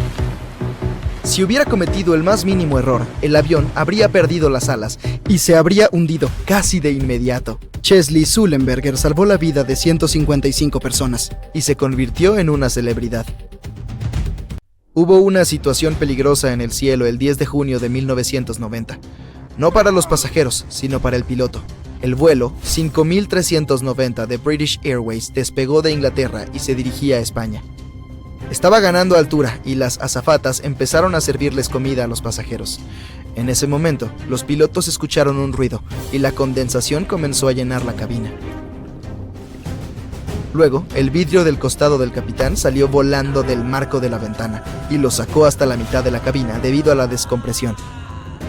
Si hubiera cometido el más mínimo error, el avión habría perdido las alas y se habría hundido casi de inmediato. Chesley Sullenberger salvó la vida de 155 personas y se convirtió en una celebridad. Hubo una situación peligrosa en el cielo el 10 de junio de 1990. No para los pasajeros, sino para el piloto. El vuelo 5390 de British Airways despegó de Inglaterra y se dirigía a España. Estaba ganando altura y las azafatas empezaron a servirles comida a los pasajeros. En ese momento, los pilotos escucharon un ruido y la condensación comenzó a llenar la cabina. Luego, el vidrio del costado del capitán salió volando del marco de la ventana y lo sacó hasta la mitad de la cabina debido a la descompresión.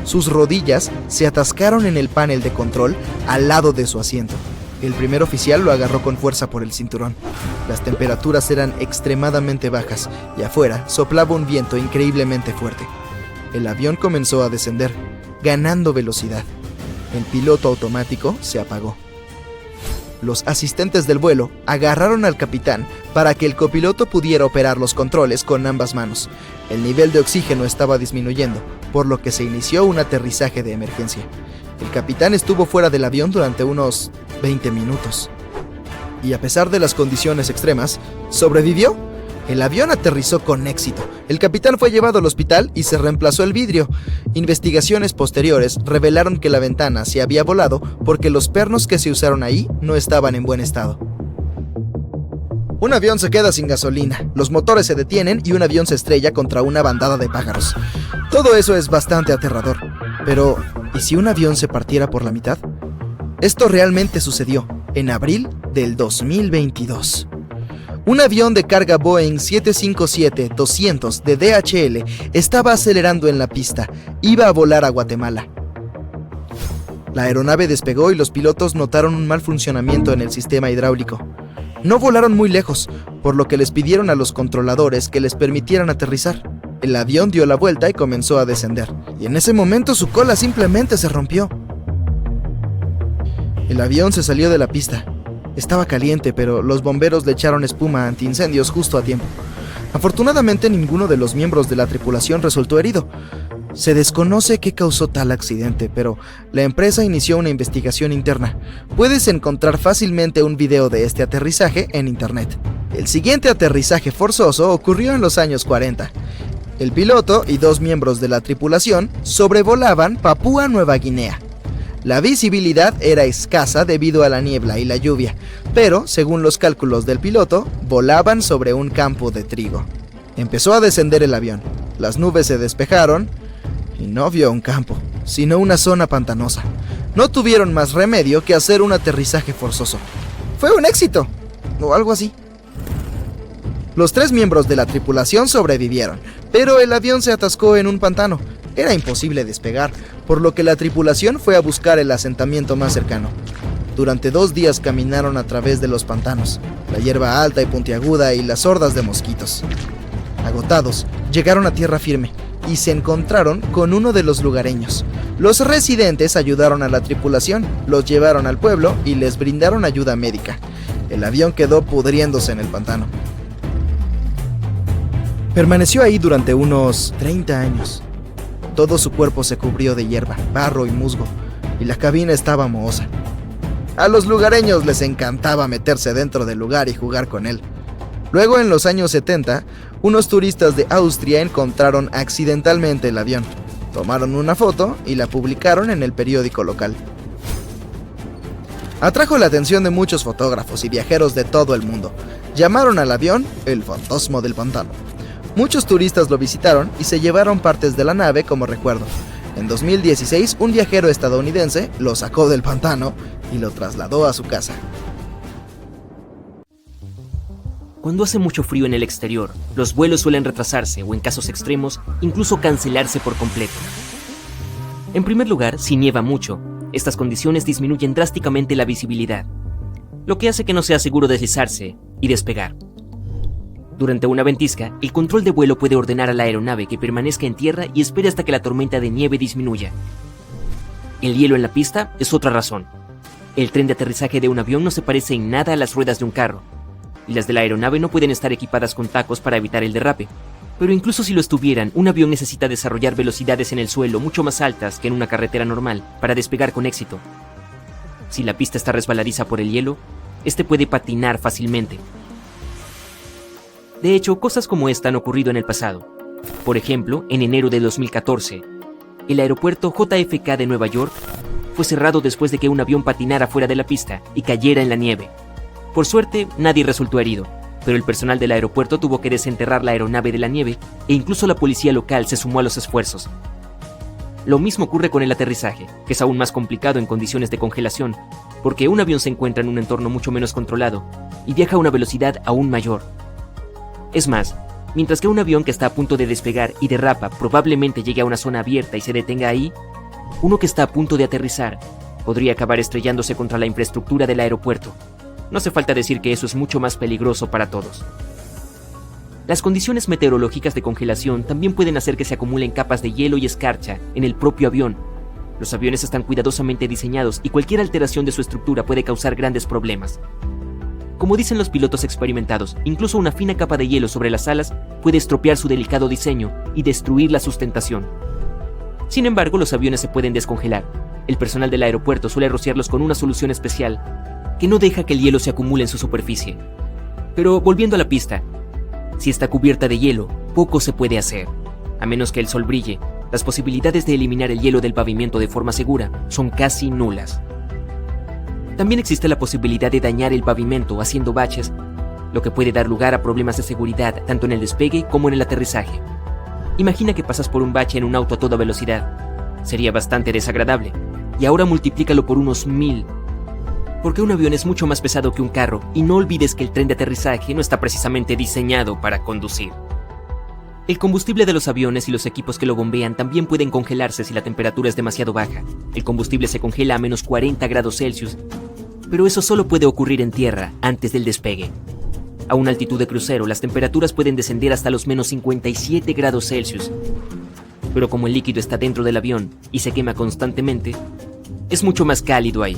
Sus rodillas se atascaron en el panel de control al lado de su asiento. El primer oficial lo agarró con fuerza por el cinturón. Las temperaturas eran extremadamente bajas y afuera soplaba un viento increíblemente fuerte. El avión comenzó a descender, ganando velocidad. El piloto automático se apagó. Los asistentes del vuelo agarraron al capitán para que el copiloto pudiera operar los controles con ambas manos. El nivel de oxígeno estaba disminuyendo, por lo que se inició un aterrizaje de emergencia. El capitán estuvo fuera del avión durante unos 20 minutos. Y a pesar de las condiciones extremas, sobrevivió. El avión aterrizó con éxito. El capitán fue llevado al hospital y se reemplazó el vidrio. Investigaciones posteriores revelaron que la ventana se había volado porque los pernos que se usaron ahí no estaban en buen estado. Un avión se queda sin gasolina, los motores se detienen y un avión se estrella contra una bandada de pájaros. Todo eso es bastante aterrador. Pero, ¿y si un avión se partiera por la mitad? Esto realmente sucedió en abril del 2022. Un avión de carga Boeing 757-200 de DHL estaba acelerando en la pista. Iba a volar a Guatemala. La aeronave despegó y los pilotos notaron un mal funcionamiento en el sistema hidráulico. No volaron muy lejos, por lo que les pidieron a los controladores que les permitieran aterrizar. El avión dio la vuelta y comenzó a descender, y en ese momento su cola simplemente se rompió. El avión se salió de la pista. Estaba caliente, pero los bomberos le echaron espuma antiincendios justo a tiempo. Afortunadamente, ninguno de los miembros de la tripulación resultó herido. Se desconoce qué causó tal accidente, pero la empresa inició una investigación interna. Puedes encontrar fácilmente un video de este aterrizaje en internet. El siguiente aterrizaje forzoso ocurrió en los años 40. El piloto y 2 miembros de la tripulación sobrevolaban Papúa Nueva Guinea. La visibilidad era escasa debido a la niebla y la lluvia, pero, según los cálculos del piloto, volaban sobre un campo de trigo. Empezó a descender el avión. Las nubes se despejaron y no vio un campo, sino una zona pantanosa. No tuvieron más remedio que hacer un aterrizaje forzoso. Fue un éxito, o algo así. Los 3 miembros de la tripulación sobrevivieron, pero el avión se atascó en un pantano. Era imposible despegar, por lo que la tripulación fue a buscar el asentamiento más cercano. Durante 2 días caminaron a través de los pantanos, la hierba alta y puntiaguda y las hordas de mosquitos. Agotados, llegaron a tierra firme y se encontraron con uno de los lugareños. Los residentes ayudaron a la tripulación, los llevaron al pueblo y les brindaron ayuda médica. El avión quedó pudriéndose en el pantano. Permaneció ahí durante unos 30 años. Todo su cuerpo se cubrió de hierba, barro y musgo, y la cabina estaba mohosa. A los lugareños les encantaba meterse dentro del lugar y jugar con él. Luego, en los años 70, unos turistas de Austria encontraron accidentalmente el avión. Tomaron una foto y la publicaron en el periódico local. Atrajo la atención de muchos fotógrafos y viajeros de todo el mundo. Llamaron al avión el fantasma del pantano. Muchos turistas lo visitaron y se llevaron partes de la nave como recuerdo. En 2016, un viajero estadounidense lo sacó del pantano y lo trasladó a su casa. Cuando hace mucho frío en el exterior, los vuelos suelen retrasarse o, en casos extremos, incluso cancelarse por completo. En primer lugar, si nieva mucho, estas condiciones disminuyen drásticamente la visibilidad, lo que hace que no sea seguro deslizarse y despegar. Durante una ventisca, el control de vuelo puede ordenar a la aeronave que permanezca en tierra y espere hasta que la tormenta de nieve disminuya. El hielo en la pista es otra razón. El tren de aterrizaje de un avión no se parece en nada a las ruedas de un carro, y las de la aeronave no pueden estar equipadas con tacos para evitar el derrape. Pero incluso si lo estuvieran, un avión necesita desarrollar velocidades en el suelo mucho más altas que en una carretera normal para despegar con éxito. Si la pista está resbaladiza por el hielo, este puede patinar fácilmente. De hecho, cosas como esta han ocurrido en el pasado. Por ejemplo, en enero de 2014, el aeropuerto JFK de Nueva York fue cerrado después de que un avión patinara fuera de la pista y cayera en la nieve. Por suerte, nadie resultó herido, pero el personal del aeropuerto tuvo que desenterrar la aeronave de la nieve e incluso la policía local se sumó a los esfuerzos. Lo mismo ocurre con el aterrizaje, que es aún más complicado en condiciones de congelación, porque un avión se encuentra en un entorno mucho menos controlado y viaja a una velocidad aún mayor. Es más, mientras que un avión que está a punto de despegar y derrapa probablemente llegue a una zona abierta y se detenga ahí, uno que está a punto de aterrizar podría acabar estrellándose contra la infraestructura del aeropuerto. No hace falta decir que eso es mucho más peligroso para todos. Las condiciones meteorológicas de congelación también pueden hacer que se acumulen capas de hielo y escarcha en el propio avión. Los aviones están cuidadosamente diseñados y cualquier alteración de su estructura puede causar grandes problemas. Como dicen los pilotos experimentados, incluso una fina capa de hielo sobre las alas puede estropear su delicado diseño y destruir la sustentación. Sin embargo, los aviones se pueden descongelar. El personal del aeropuerto suele rociarlos con una solución especial que no deja que el hielo se acumule en su superficie. Pero volviendo a la pista, si está cubierta de hielo, poco se puede hacer. A menos que el sol brille, las posibilidades de eliminar el hielo del pavimento de forma segura son casi nulas. También existe la posibilidad de dañar el pavimento haciendo baches, lo que puede dar lugar a problemas de seguridad tanto en el despegue como en el aterrizaje. Imagina que pasas por un bache en un auto a toda velocidad. Sería bastante desagradable, y ahora multiplícalo por unos 1000. Porque un avión es mucho más pesado que un carro, y no olvides que el tren de aterrizaje no está precisamente diseñado para conducir. El combustible de los aviones y los equipos que lo bombean también pueden congelarse si la temperatura es demasiado baja. El combustible se congela a menos 40 grados Celsius, pero eso solo puede ocurrir en tierra antes del despegue. A una altitud de crucero, las temperaturas pueden descender hasta los menos 57 grados Celsius. Pero como el líquido está dentro del avión y se quema constantemente, es mucho más cálido ahí.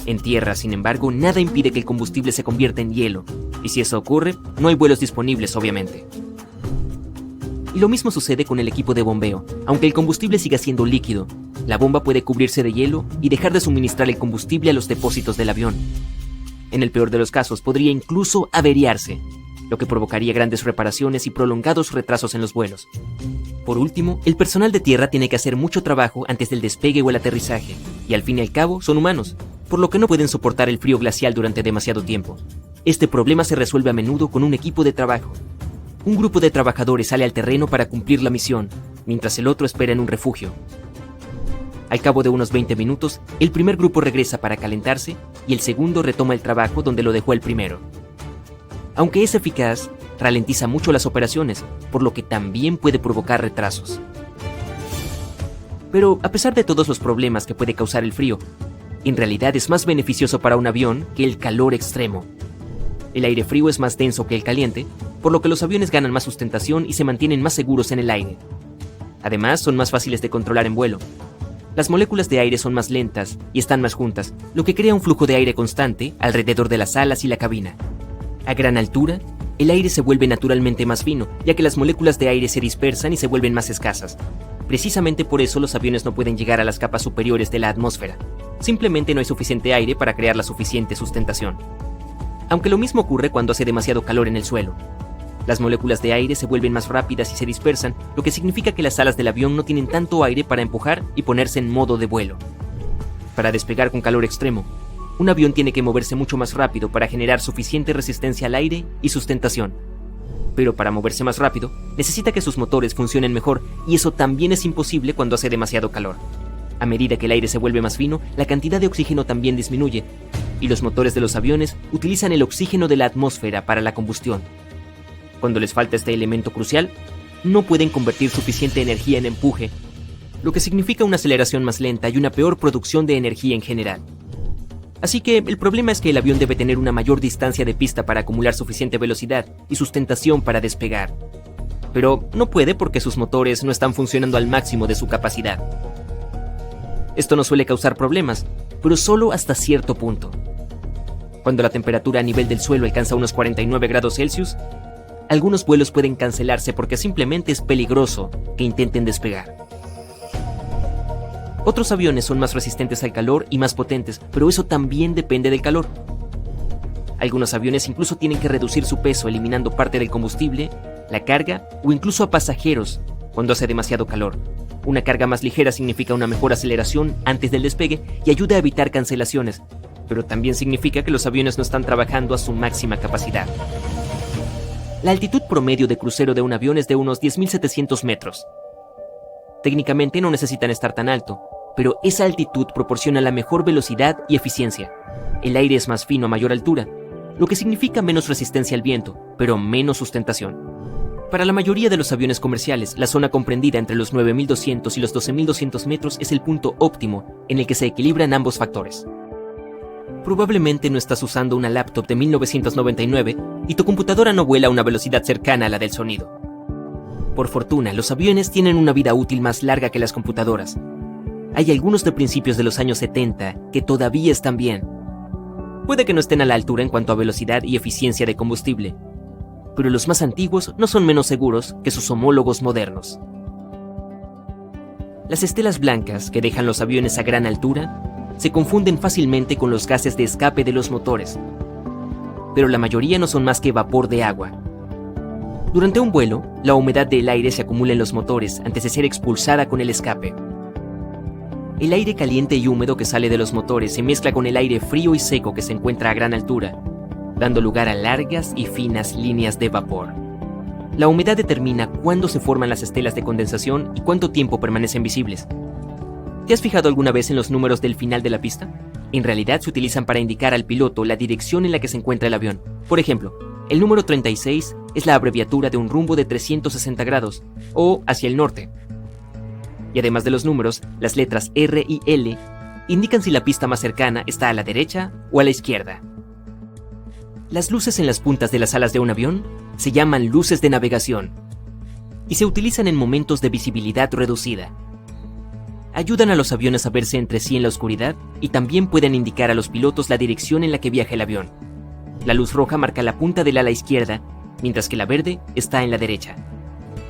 En tierra, sin embargo, nada impide que el combustible se convierta en hielo, y si eso ocurre, no hay vuelos disponibles, obviamente. Y lo mismo sucede con el equipo de bombeo. Aunque el combustible siga siendo líquido, la bomba puede cubrirse de hielo y dejar de suministrar el combustible a los depósitos del avión. En el peor de los casos, podría incluso averiarse, lo que provocaría grandes reparaciones y prolongados retrasos en los vuelos. Por último, el personal de tierra tiene que hacer mucho trabajo antes del despegue o el aterrizaje, y al fin y al cabo son humanos, por lo que no pueden soportar el frío glacial durante demasiado tiempo. Este problema se resuelve a menudo con un equipo de trabajo. Un grupo de trabajadores sale al terreno para cumplir la misión, mientras el otro espera en un refugio. Al cabo de unos 20 minutos, el primer grupo regresa para calentarse y el segundo retoma el trabajo donde lo dejó el primero. Aunque es eficaz, ralentiza mucho las operaciones, por lo que también puede provocar retrasos. Pero a pesar de todos los problemas que puede causar el frío, en realidad es más beneficioso para un avión que el calor extremo. El aire frío es más denso que el caliente, por lo que los aviones ganan más sustentación y se mantienen más seguros en el aire. Además, son más fáciles de controlar en vuelo. Las moléculas de aire son más lentas y están más juntas, lo que crea un flujo de aire constante alrededor de las alas y la cabina. A gran altura, el aire se vuelve naturalmente más fino, ya que las moléculas de aire se dispersan y se vuelven más escasas. Precisamente por eso los aviones no pueden llegar a las capas superiores de la atmósfera. Simplemente no hay suficiente aire para crear la suficiente sustentación. Aunque lo mismo ocurre cuando hace demasiado calor en el suelo. Las moléculas de aire se vuelven más rápidas y se dispersan, lo que significa que las alas del avión no tienen tanto aire para empujar y ponerse en modo de vuelo. Para despegar con calor extremo, un avión tiene que moverse mucho más rápido para generar suficiente resistencia al aire y sustentación. Pero para moverse más rápido, necesita que sus motores funcionen mejor, y eso también es imposible cuando hace demasiado calor. A medida que el aire se vuelve más fino, la cantidad de oxígeno también disminuye, y los motores de los aviones utilizan el oxígeno de la atmósfera para la combustión. Cuando les falta este elemento crucial, no pueden convertir suficiente energía en empuje, lo que significa una aceleración más lenta y una peor producción de energía en general. Así que el problema es que el avión debe tener una mayor distancia de pista para acumular suficiente velocidad y sustentación para despegar. Pero no puede porque sus motores no están funcionando al máximo de su capacidad. Esto no suele causar problemas, pero solo hasta cierto punto. Cuando la temperatura a nivel del suelo alcanza unos 49 grados Celsius, algunos vuelos pueden cancelarse porque simplemente es peligroso que intenten despegar. Otros aviones son más resistentes al calor y más potentes, pero eso también depende del calor. Algunos aviones incluso tienen que reducir su peso eliminando parte del combustible, la carga o incluso a pasajeros cuando hace demasiado calor. Una carga más ligera significa una mejor aceleración antes del despegue y ayuda a evitar cancelaciones, pero también significa que los aviones no están trabajando a su máxima capacidad. La altitud promedio de crucero de un avión es de unos 10.700 metros. Técnicamente no necesitan estar tan alto, pero esa altitud proporciona la mejor velocidad y eficiencia. El aire es más fino a mayor altura, lo que significa menos resistencia al viento, pero menos sustentación. Para la mayoría de los aviones comerciales, la zona comprendida entre los 9.200 y los 12.200 metros es el punto óptimo en el que se equilibran ambos factores. Probablemente no estás usando una laptop de 1999 y tu computadora no vuela a una velocidad cercana a la del sonido. Por fortuna, los aviones tienen una vida útil más larga que las computadoras. Hay algunos de principios de los años 70 que todavía están bien. Puede que no estén a la altura en cuanto a velocidad y eficiencia de combustible, pero los más antiguos no son menos seguros que sus homólogos modernos. Las estelas blancas que dejan los aviones a gran altura se confunden fácilmente con los gases de escape de los motores, pero la mayoría no son más que vapor de agua. Durante un vuelo, la humedad del aire se acumula en los motores antes de ser expulsada con el escape. El aire caliente y húmedo que sale de los motores se mezcla con el aire frío y seco que se encuentra a gran altura, dando lugar a largas y finas líneas de vapor. La humedad determina cuándo se forman las estelas de condensación y cuánto tiempo permanecen visibles. ¿Te has fijado alguna vez en los números del final de la pista? En realidad se utilizan para indicar al piloto la dirección en la que se encuentra el avión. Por ejemplo, el número 36 es la abreviatura de un rumbo de 360 grados, o hacia el norte. Y además de los números, las letras R y L indican si la pista más cercana está a la derecha o a la izquierda. Las luces en las puntas de las alas de un avión se llaman luces de navegación y se utilizan en momentos de visibilidad reducida. Ayudan a los aviones a verse entre sí en la oscuridad y también pueden indicar a los pilotos la dirección en la que viaja el avión. La luz roja marca la punta del ala izquierda, mientras que la verde está en la derecha.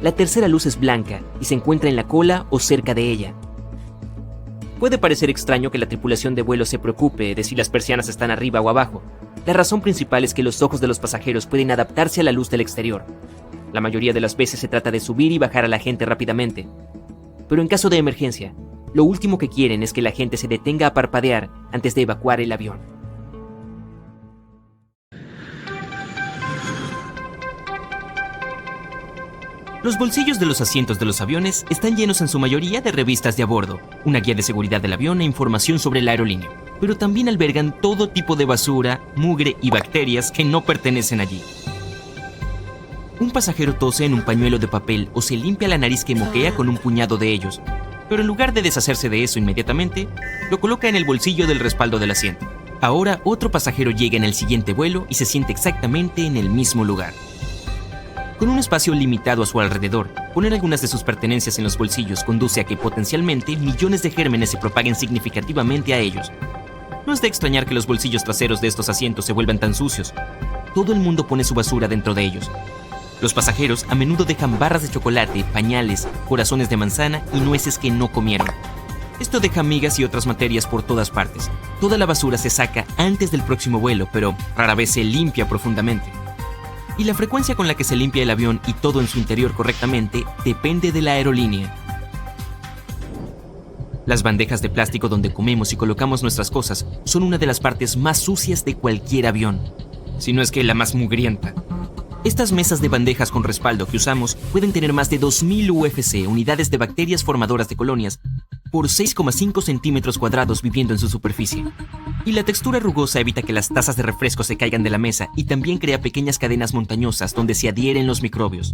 La tercera luz es blanca y se encuentra en la cola o cerca de ella. Puede parecer extraño que la tripulación de vuelo se preocupe de si las persianas están arriba o abajo. La razón principal es que los ojos de los pasajeros pueden adaptarse a la luz del exterior. La mayoría de las veces se trata de subir y bajar a la gente rápidamente. Pero en caso de emergencia, lo último que quieren es que la gente se detenga a parpadear antes de evacuar el avión. Los bolsillos de los asientos de los aviones están llenos en su mayoría de revistas de a bordo, una guía de seguridad del avión e información sobre la aerolínea, pero también albergan todo tipo de basura, mugre y bacterias que no pertenecen allí. Un pasajero tose en un pañuelo de papel o se limpia la nariz que moquea con un puñado de ellos, pero en lugar de deshacerse de eso inmediatamente, lo coloca en el bolsillo del respaldo del asiento. Ahora otro pasajero llega en el siguiente vuelo y se siente exactamente en el mismo lugar. Con un espacio limitado a su alrededor, poner algunas de sus pertenencias en los bolsillos conduce a que potencialmente millones de gérmenes se propaguen significativamente a ellos. No es de extrañar que los bolsillos traseros de estos asientos se vuelvan tan sucios. Todo el mundo pone su basura dentro de ellos. Los pasajeros a menudo dejan barras de chocolate, pañales, corazones de manzana y nueces que no comieron. Esto deja migas y otras materias por todas partes. Toda la basura se saca antes del próximo vuelo, pero rara vez se limpia profundamente. Y la frecuencia con la que se limpia el avión y todo en su interior correctamente depende de la aerolínea. Las bandejas de plástico donde comemos y colocamos nuestras cosas son una de las partes más sucias de cualquier avión, si no es que la más mugrienta. Estas mesas de bandejas con respaldo que usamos pueden tener más de 2000 UFC, unidades de bacterias formadoras de colonias, por 6,5 centímetros cuadrados viviendo en su superficie. Y la textura rugosa evita que las tazas de refresco se caigan de la mesa y también crea pequeñas cadenas montañosas donde se adhieren los microbios.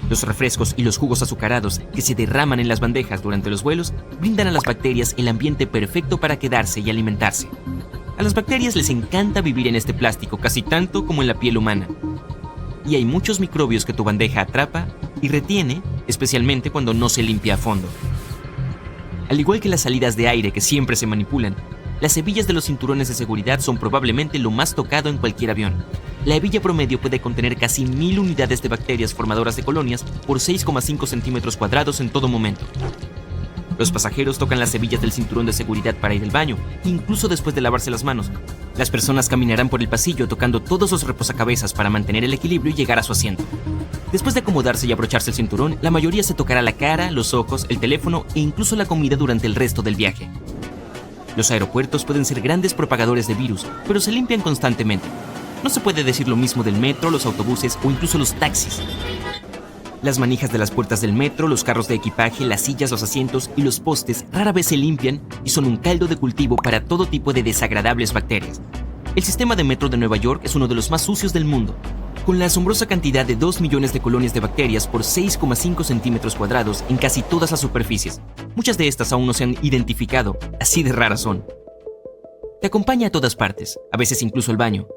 Los refrescos y los jugos azucarados que se derraman en las bandejas durante los vuelos brindan a las bacterias el ambiente perfecto para quedarse y alimentarse. A las bacterias les encanta vivir en este plástico casi tanto como en la piel humana. Y hay muchos microbios que tu bandeja atrapa y retiene, especialmente cuando no se limpia a fondo. Al igual que las salidas de aire que siempre se manipulan, las hebillas de los cinturones de seguridad son probablemente lo más tocado en cualquier avión. La hebilla promedio puede contener casi 1000 unidades de bacterias formadoras de colonias por 6,5 centímetros cuadrados en todo momento. Los pasajeros tocan las hebillas del cinturón de seguridad para ir al baño, incluso después de lavarse las manos. Las personas caminarán por el pasillo tocando todos los reposacabezas para mantener el equilibrio y llegar a su asiento. Después de acomodarse y abrocharse el cinturón, la mayoría se tocará la cara, los ojos, el teléfono e incluso la comida durante el resto del viaje. Los aeropuertos pueden ser grandes propagadores de virus, pero se limpian constantemente. No se puede decir lo mismo del metro, los autobuses o incluso los taxis. Las manijas de las puertas del metro, los carros de equipaje, las sillas, los asientos y los postes rara vez se limpian y son un caldo de cultivo para todo tipo de desagradables bacterias. El sistema de metro de Nueva York es uno de los más sucios del mundo, con la asombrosa cantidad de 2 millones de colonias de bacterias por 6,5 centímetros cuadrados en casi todas las superficies. Muchas de estas aún no se han identificado, así de raras son. Te acompaña a todas partes, a veces incluso al baño.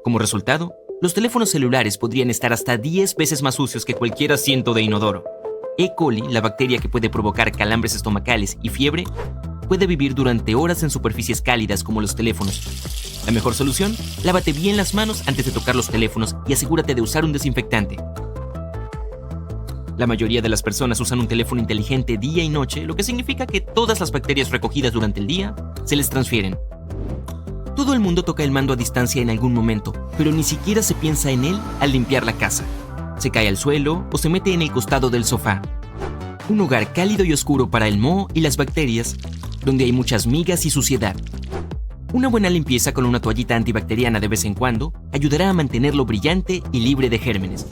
Como resultado, los teléfonos celulares podrían estar hasta 10 veces más sucios que cualquier asiento de inodoro. E. coli, la bacteria que puede provocar calambres estomacales y fiebre, puede vivir durante horas en superficies cálidas como los teléfonos. La mejor solución: lávate bien las manos antes de tocar los teléfonos y asegúrate de usar un desinfectante. La mayoría de las personas usan un teléfono inteligente día y noche, lo que significa que todas las bacterias recogidas durante el día se les transfieren. Todo el mundo toca el mando a distancia en algún momento, pero ni siquiera se piensa en él al limpiar la casa. Se cae al suelo o se mete en el costado del sofá. Un hogar cálido y oscuro para el moho y las bacterias, donde hay muchas migas y suciedad. Una buena limpieza con una toallita antibacteriana de vez en cuando ayudará a mantenerlo brillante y libre de gérmenes.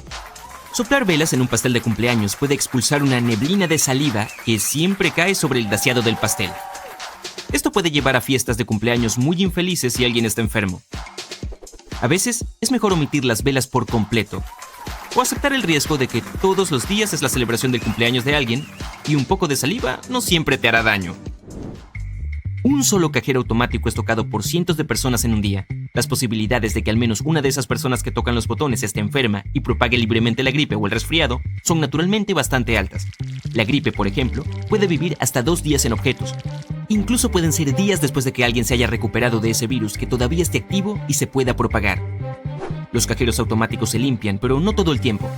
Soplar velas en un pastel de cumpleaños puede expulsar una neblina de saliva que siempre cae sobre el glaseado del pastel. Esto puede llevar a fiestas de cumpleaños muy infelices si alguien está enfermo. A veces es mejor omitir las velas por completo, o aceptar el riesgo de que todos los días es la celebración del cumpleaños de alguien y un poco de saliva no siempre te hará daño. Un solo cajero automático es tocado por cientos de personas en un día. Las posibilidades de que al menos una de esas personas que tocan los botones esté enferma y propague libremente la gripe o el resfriado son naturalmente bastante altas. La gripe, por ejemplo, puede vivir hasta 2 días en objetos. Incluso pueden ser días después de que alguien se haya recuperado de ese virus que todavía esté activo y se pueda propagar. Los cajeros automáticos se limpian, pero no todo el tiempo.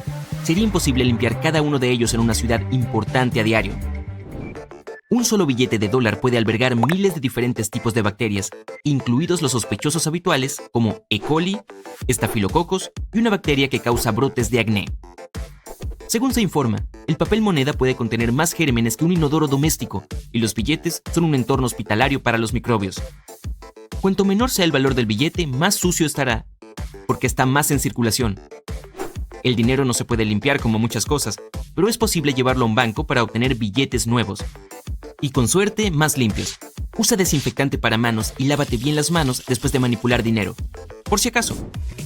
Sería imposible limpiar cada uno de ellos en una ciudad importante a diario. Un solo billete de $1 puede albergar miles de diferentes tipos de bacterias, incluidos los sospechosos habituales como E. coli, estafilococos y una bacteria que causa brotes de acné. Según se informa, el papel moneda puede contener más gérmenes que un inodoro doméstico y los billetes son un entorno hospitalario para los microbios. Cuanto menor sea el valor del billete, más sucio estará, porque está más en circulación. El dinero no se puede limpiar como muchas cosas, pero es posible llevarlo a un banco para obtener billetes nuevos. Y con suerte, más limpios. Usa desinfectante para manos y lávate bien las manos después de manipular dinero. Por si acaso,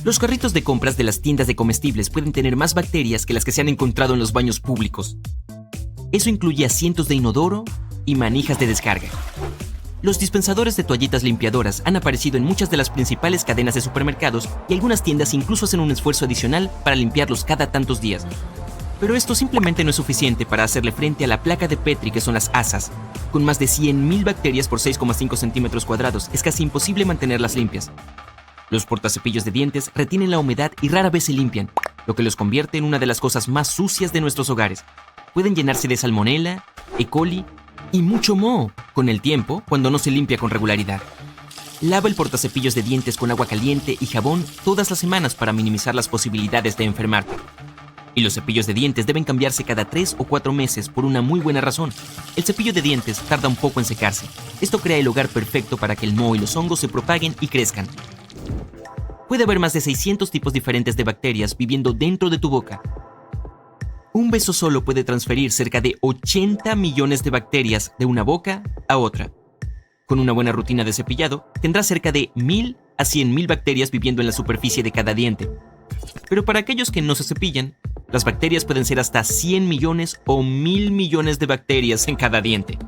los carritos de compras de las tiendas de comestibles pueden tener más bacterias que las que se han encontrado en los baños públicos. Eso incluye asientos de inodoro y manijas de descarga. Los dispensadores de toallitas limpiadoras han aparecido en muchas de las principales cadenas de supermercados y algunas tiendas incluso hacen un esfuerzo adicional para limpiarlos cada tantos días. Pero esto simplemente no es suficiente para hacerle frente a la placa de Petri que son las asas. Con más de 100.000 bacterias por 6,5 centímetros cuadrados es casi imposible mantenerlas limpias. Los portacepillos de dientes retienen la humedad y rara vez se limpian, lo que los convierte en una de las cosas más sucias de nuestros hogares. Pueden llenarse de salmonela, E. coli y mucho moho con el tiempo cuando no se limpia con regularidad. Lava el portacepillos de dientes con agua caliente y jabón todas las semanas para minimizar las posibilidades de enfermarte. Y los cepillos de dientes deben cambiarse cada 3 o 4 meses por una muy buena razón. El cepillo de dientes tarda un poco en secarse. Esto crea el hogar perfecto para que el moho y los hongos se propaguen y crezcan. Puede haber más de 600 tipos diferentes de bacterias viviendo dentro de tu boca. Un beso solo puede transferir cerca de 80 millones de bacterias de una boca a otra. Con una buena rutina de cepillado, tendrás cerca de 1.000 a 100.000 bacterias viviendo en la superficie de cada diente. Pero para aquellos que no se cepillan, las bacterias pueden ser hasta 100 millones o 1.000 millones de bacterias en cada diente.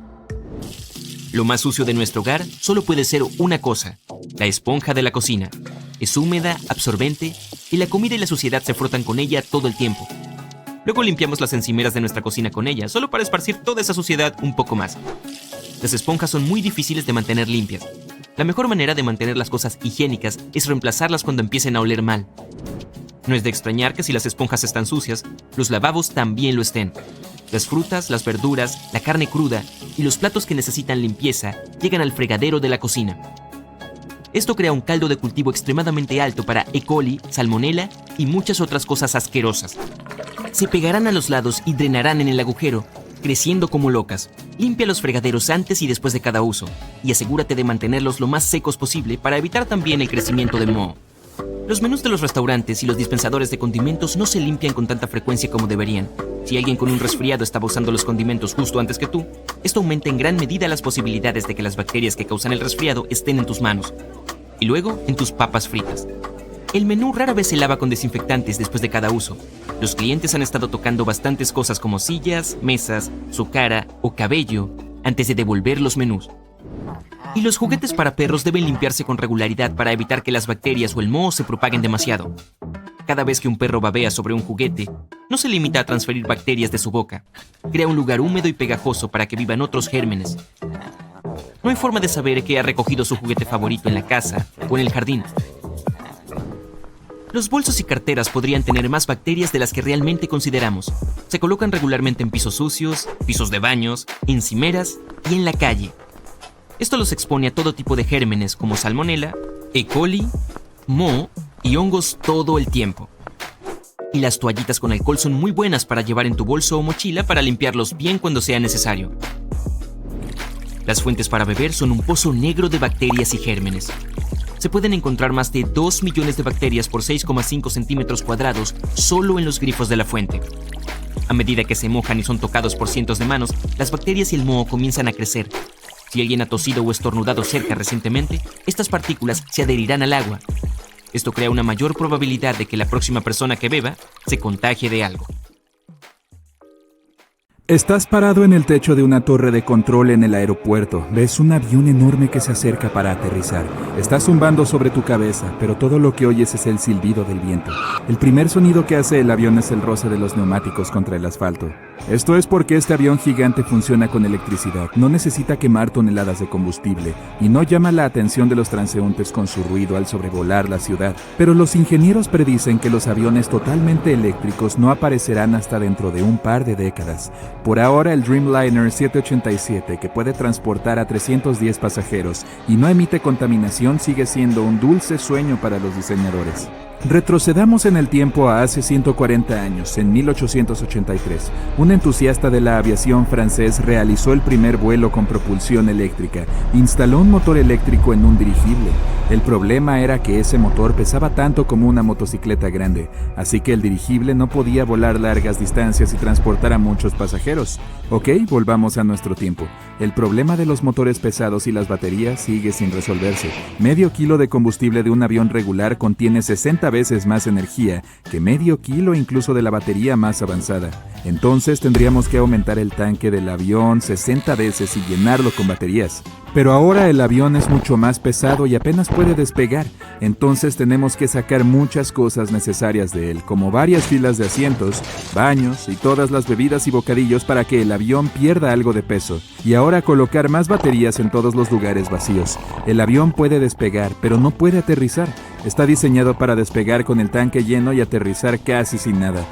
Lo más sucio de nuestro hogar solo puede ser una cosa: la esponja de la cocina. Es húmeda, absorbente, y la comida y la suciedad se frotan con ella todo el tiempo. Luego limpiamos las encimeras de nuestra cocina con ella, solo para esparcir toda esa suciedad un poco más. Las esponjas son muy difíciles de mantener limpias. La mejor manera de mantener las cosas higiénicas es reemplazarlas cuando empiecen a oler mal. No es de extrañar que si las esponjas están sucias, los lavabos también lo estén. Las frutas, las verduras, la carne cruda y los platos que necesitan limpieza llegan al fregadero de la cocina. Esto crea un caldo de cultivo extremadamente alto para E. coli, salmonela y muchas otras cosas asquerosas. Se pegarán a los lados y drenarán en el agujero, creciendo como locas. Limpia los fregaderos antes y después de cada uso, y asegúrate de mantenerlos lo más secos posible para evitar también el crecimiento del moho. Los menús de los restaurantes y los dispensadores de condimentos no se limpian con tanta frecuencia como deberían. Si alguien con un resfriado estaba usando los condimentos justo antes que tú, esto aumenta en gran medida las posibilidades de que las bacterias que causan el resfriado estén en tus manos. Y luego en tus papas fritas. El menú rara vez se lava con desinfectantes después de cada uso. Los clientes han estado tocando bastantes cosas como sillas, mesas, su cara o cabello antes de devolver los menús. Y los juguetes para perros deben limpiarse con regularidad para evitar que las bacterias o el moho se propaguen demasiado. Cada vez que un perro babea sobre un juguete, no se limita a transferir bacterias de su boca. Crea un lugar húmedo y pegajoso para que vivan otros gérmenes. No hay forma de saber que ha recogido su juguete favorito en la casa o en el jardín. Los bolsos y carteras podrían tener más bacterias de las que realmente consideramos. Se colocan regularmente en pisos sucios, pisos de baños, encimeras y en la calle. Esto los expone a todo tipo de gérmenes como salmonela, E. coli, moho y hongos todo el tiempo. Y las toallitas con alcohol son muy buenas para llevar en tu bolso o mochila para limpiarlos bien cuando sea necesario. Las fuentes para beber son un pozo negro de bacterias y gérmenes. Se pueden encontrar más de 2 millones de bacterias por 6,5 centímetros cuadrados solo en los grifos de la fuente. A medida que se mojan y son tocados por cientos de manos, las bacterias y el moho comienzan a crecer. Si alguien ha tosido o estornudado cerca recientemente, estas partículas se adherirán al agua. Esto crea una mayor probabilidad de que la próxima persona que beba se contagie de algo. Estás parado en el techo de una torre de control en el aeropuerto. Ves un avión enorme que se acerca para aterrizar. Está zumbando sobre tu cabeza, pero todo lo que oyes es el silbido del viento. El primer sonido que hace el avión es el roce de los neumáticos contra el asfalto. Esto es porque este avión gigante funciona con electricidad, no necesita quemar toneladas de combustible y no llama la atención de los transeúntes con su ruido al sobrevolar la ciudad. Pero los ingenieros predicen que los aviones totalmente eléctricos no aparecerán hasta dentro de un par de décadas. Por ahora, el Dreamliner 787, que puede transportar a 310 pasajeros y no emite contaminación, sigue siendo un dulce sueño para los diseñadores. Retrocedamos en el tiempo a hace 140 años, en 1883. Un entusiasta de la aviación francés realizó el primer vuelo con propulsión eléctrica. Instaló un motor eléctrico en un dirigible. El problema era que ese motor pesaba tanto como una motocicleta grande, así que el dirigible no podía volar largas distancias y transportar a muchos pasajeros. Ok, volvamos a nuestro tiempo. El problema de los motores pesados y las baterías sigue sin resolverse. Medio kilo de combustible de un avión regular contiene 60 veces más energía que medio kilo incluso de la batería más avanzada. Entonces tendríamos que aumentar el tanque del avión 60 veces y llenarlo con baterías. Pero ahora el avión es mucho más pesado y apenas puede despegar, entonces tenemos que sacar muchas cosas necesarias de él, como varias filas de asientos, baños y todas las bebidas y bocadillos para que el avión pierda algo de peso. Y ahora colocar más baterías en todos los lugares vacíos. El avión puede despegar, pero no puede aterrizar. Está diseñado para despegar con el tanque lleno y aterrizar casi sin nada.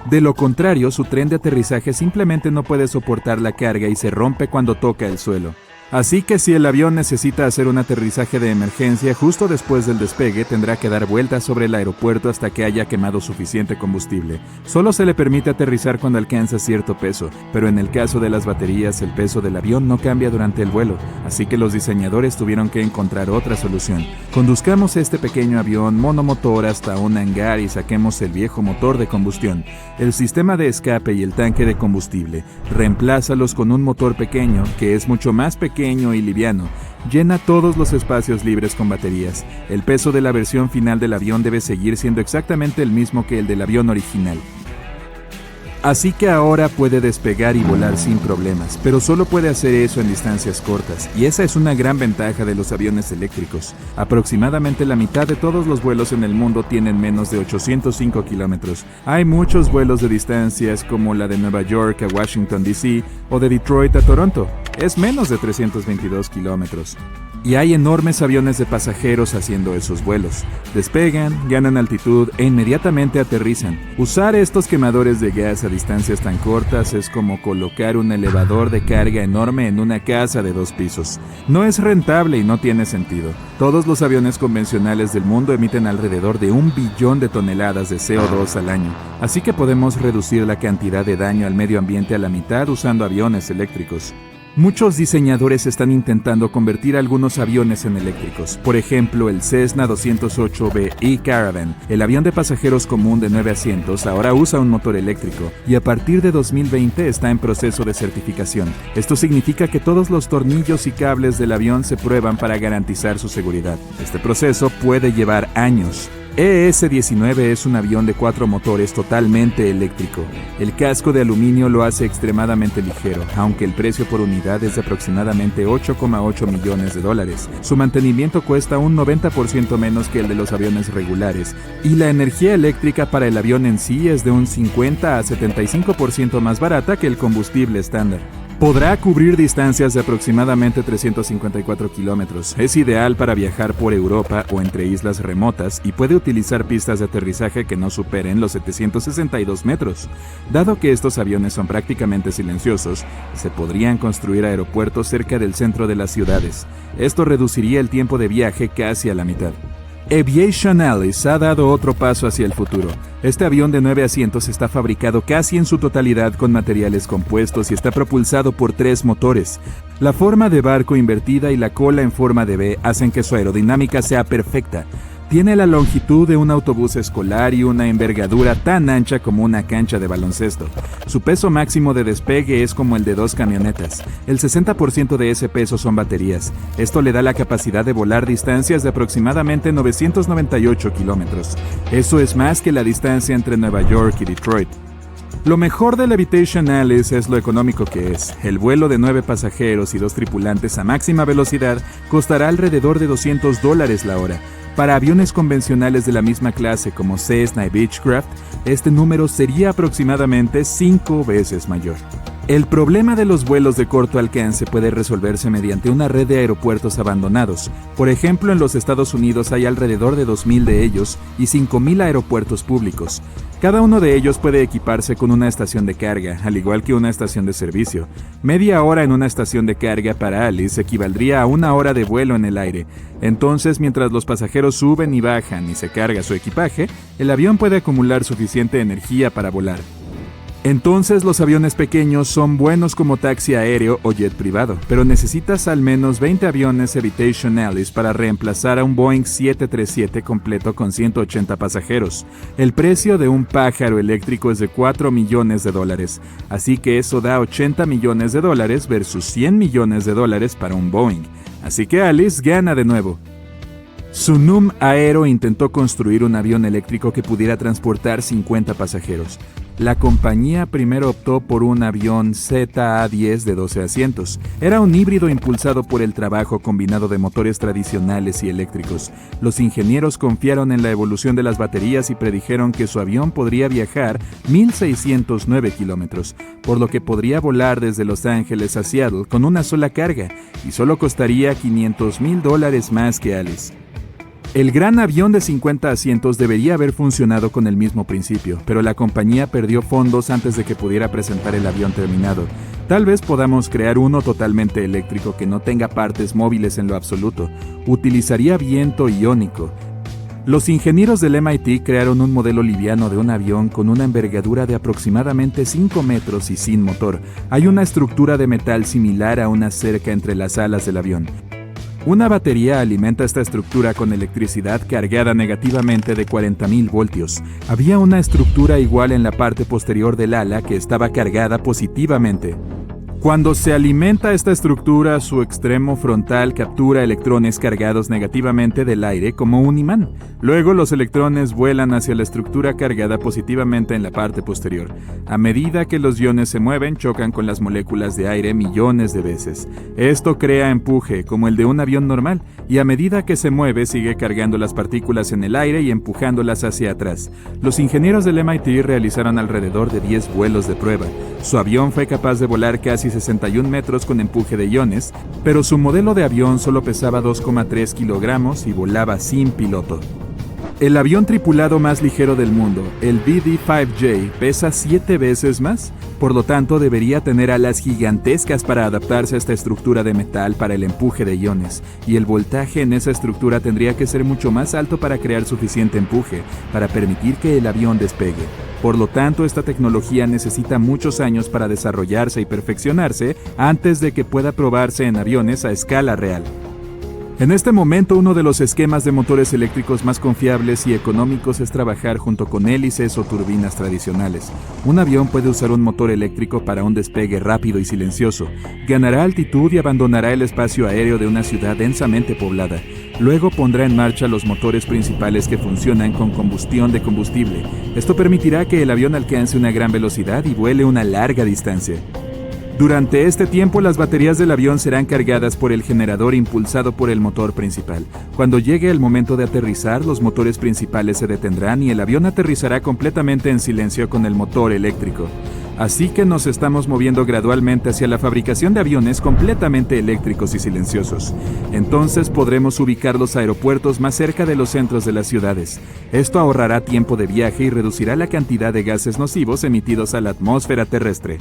De lo contrario, su tren de aterrizaje simplemente no puede soportar la carga y se rompe cuando toca el suelo. Así que si el avión necesita hacer un aterrizaje de emergencia justo después del despegue, tendrá que dar vueltas sobre el aeropuerto hasta que haya quemado suficiente combustible. Solo se le permite aterrizar cuando alcanza cierto peso, pero en el caso de las baterías, el peso del avión no cambia durante el vuelo, así que los diseñadores tuvieron que encontrar otra solución. Conduzcamos este pequeño avión monomotor hasta un hangar y saquemos el viejo motor de combustión, el sistema de escape y el tanque de combustible. Reemplázalos con un motor pequeño, que es mucho más pequeño y liviano. Llena todos los espacios libres con baterías. El peso de la versión final del avión debe seguir siendo exactamente el mismo que el del avión original. Así que ahora puede despegar y volar sin problemas, pero solo puede hacer eso en distancias cortas, y esa es una gran ventaja de los aviones eléctricos. Aproximadamente la mitad de todos los vuelos en el mundo tienen menos de 805 kilómetros. Hay muchos vuelos de distancias como la de Nueva York a Washington D.C. o de Detroit a Toronto. Es menos de 322 kilómetros. Y hay enormes aviones de pasajeros haciendo esos vuelos. Despegan, ganan altitud e inmediatamente aterrizan. Usar estos quemadores de gas a distancias tan cortas es como colocar un elevador de carga enorme en una casa de 2 pisos. No es rentable y no tiene sentido. Todos los aviones convencionales del mundo emiten alrededor de 1 billón de toneladas de CO2 al año. Así que podemos reducir la cantidad de daño al medio ambiente a la mitad usando aviones eléctricos. Muchos diseñadores están intentando convertir algunos aviones en eléctricos. Por ejemplo, el Cessna 208B E-Caravan, el avión de pasajeros común de 9 asientos, ahora usa un motor eléctrico y a partir de 2020 está en proceso de certificación. Esto significa que todos los tornillos y cables del avión se prueban para garantizar su seguridad. Este proceso puede llevar años. ES-19 es un avión de 4 motores totalmente eléctrico. El casco de aluminio lo hace extremadamente ligero, aunque el precio por unidad es de aproximadamente $8,8 millones. Su mantenimiento cuesta un 90% menos que el de los aviones regulares, y la energía eléctrica para el avión en sí es de un 50 a 75% más barata que el combustible estándar. Podrá cubrir distancias de aproximadamente 354 kilómetros. Es ideal para viajar por Europa o entre islas remotas y puede utilizar pistas de aterrizaje que no superen los 762 metros. Dado que estos aviones son prácticamente silenciosos, se podrían construir aeropuertos cerca del centro de las ciudades. Esto reduciría el tiempo de viaje casi a la mitad. Aviation Alice ha dado otro paso hacia el futuro. Este avión de 9 asientos está fabricado casi en su totalidad con materiales compuestos y está propulsado por 3 motores. La forma de barco invertida y la cola en forma de V hacen que su aerodinámica sea perfecta. Tiene la longitud de un autobús escolar y una envergadura tan ancha como una cancha de baloncesto. Su peso máximo de despegue es como el de 2 camionetas. El 60% de ese peso son baterías. Esto le da la capacidad de volar distancias de aproximadamente 998 kilómetros. Eso es más que la distancia entre Nueva York y Detroit. Lo mejor del Aviation Alice es lo económico que es. El vuelo de 9 pasajeros y 2 tripulantes a máxima velocidad costará alrededor de $200 la hora. Para aviones convencionales de la misma clase como Cessna y Beechcraft, este número sería aproximadamente 5 veces mayor. El problema de los vuelos de corto alcance puede resolverse mediante una red de aeropuertos abandonados. Por ejemplo, en los Estados Unidos hay alrededor de 2.000 de ellos y 5.000 aeropuertos públicos. Cada uno de ellos puede equiparse con una estación de carga, al igual que una estación de servicio. Media hora en una estación de carga para Alice equivaldría a 1 hora de vuelo en el aire. Entonces, mientras los pasajeros suben y bajan y se carga su equipaje, el avión puede acumular suficiente energía para volar. Entonces los aviones pequeños son buenos como taxi aéreo o jet privado, pero necesitas al menos 20 aviones Aviation Alice para reemplazar a un Boeing 737 completo con 180 pasajeros. El precio de un pájaro eléctrico es de $4 millones, así que eso da $80 millones versus $100 millones para un Boeing. Así que Alice gana de nuevo. Sunum Aero intentó construir un avión eléctrico que pudiera transportar 50 pasajeros. La compañía primero optó por un avión ZA-10 de 12 asientos. Era un híbrido impulsado por el trabajo combinado de motores tradicionales y eléctricos. Los ingenieros confiaron en la evolución de las baterías y predijeron que su avión podría viajar 1.609 kilómetros, por lo que podría volar desde Los Ángeles a Seattle con una sola carga, y solo costaría $500,000 más que Alice. El gran avión de 50 asientos debería haber funcionado con el mismo principio, pero la compañía perdió fondos antes de que pudiera presentar el avión terminado. Tal vez podamos crear uno totalmente eléctrico que no tenga partes móviles en lo absoluto. Utilizaría viento iónico. Los ingenieros del MIT crearon un modelo liviano de un avión con una envergadura de aproximadamente 5 metros y sin motor. Hay una estructura de metal similar a una cerca entre las alas del avión. Una batería alimenta esta estructura con electricidad cargada negativamente de 40.000 voltios. Había una estructura igual en la parte posterior del ala que estaba cargada positivamente. Cuando se alimenta esta estructura, su extremo frontal captura electrones cargados negativamente del aire como un imán. Luego los electrones vuelan hacia la estructura cargada positivamente en la parte posterior. A medida que los iones se mueven, chocan con las moléculas de aire millones de veces. Esto crea empuje, como el de un avión normal, y a medida que se mueve, sigue cargando las partículas en el aire y empujándolas hacia atrás. Los ingenieros del MIT realizaron alrededor de 10 vuelos de prueba. Su avión fue capaz de volar casi 61 metros con empuje de iones, pero su modelo de avión solo pesaba 2,3 kilogramos y volaba sin piloto. El avión tripulado más ligero del mundo, el BD-5J, pesa 7 veces más, por lo tanto debería tener alas gigantescas para adaptarse a esta estructura de metal para el empuje de iones, y el voltaje en esa estructura tendría que ser mucho más alto para crear suficiente empuje, para permitir que el avión despegue. Por lo tanto, esta tecnología necesita muchos años para desarrollarse y perfeccionarse antes de que pueda probarse en aviones a escala real. En este momento, uno de los esquemas de motores eléctricos más confiables y económicos es trabajar junto con hélices o turbinas tradicionales. Un avión puede usar un motor eléctrico para un despegue rápido y silencioso. Ganará altitud y abandonará el espacio aéreo de una ciudad densamente poblada. Luego pondrá en marcha los motores principales que funcionan con combustión de combustible. Esto permitirá que el avión alcance una gran velocidad y vuele una larga distancia. Durante este tiempo, las baterías del avión serán cargadas por el generador impulsado por el motor principal. Cuando llegue el momento de aterrizar, los motores principales se detendrán y el avión aterrizará completamente en silencio con el motor eléctrico. Así que nos estamos moviendo gradualmente hacia la fabricación de aviones completamente eléctricos y silenciosos. Entonces podremos ubicar los aeropuertos más cerca de los centros de las ciudades. Esto ahorrará tiempo de viaje y reducirá la cantidad de gases nocivos emitidos a la atmósfera terrestre.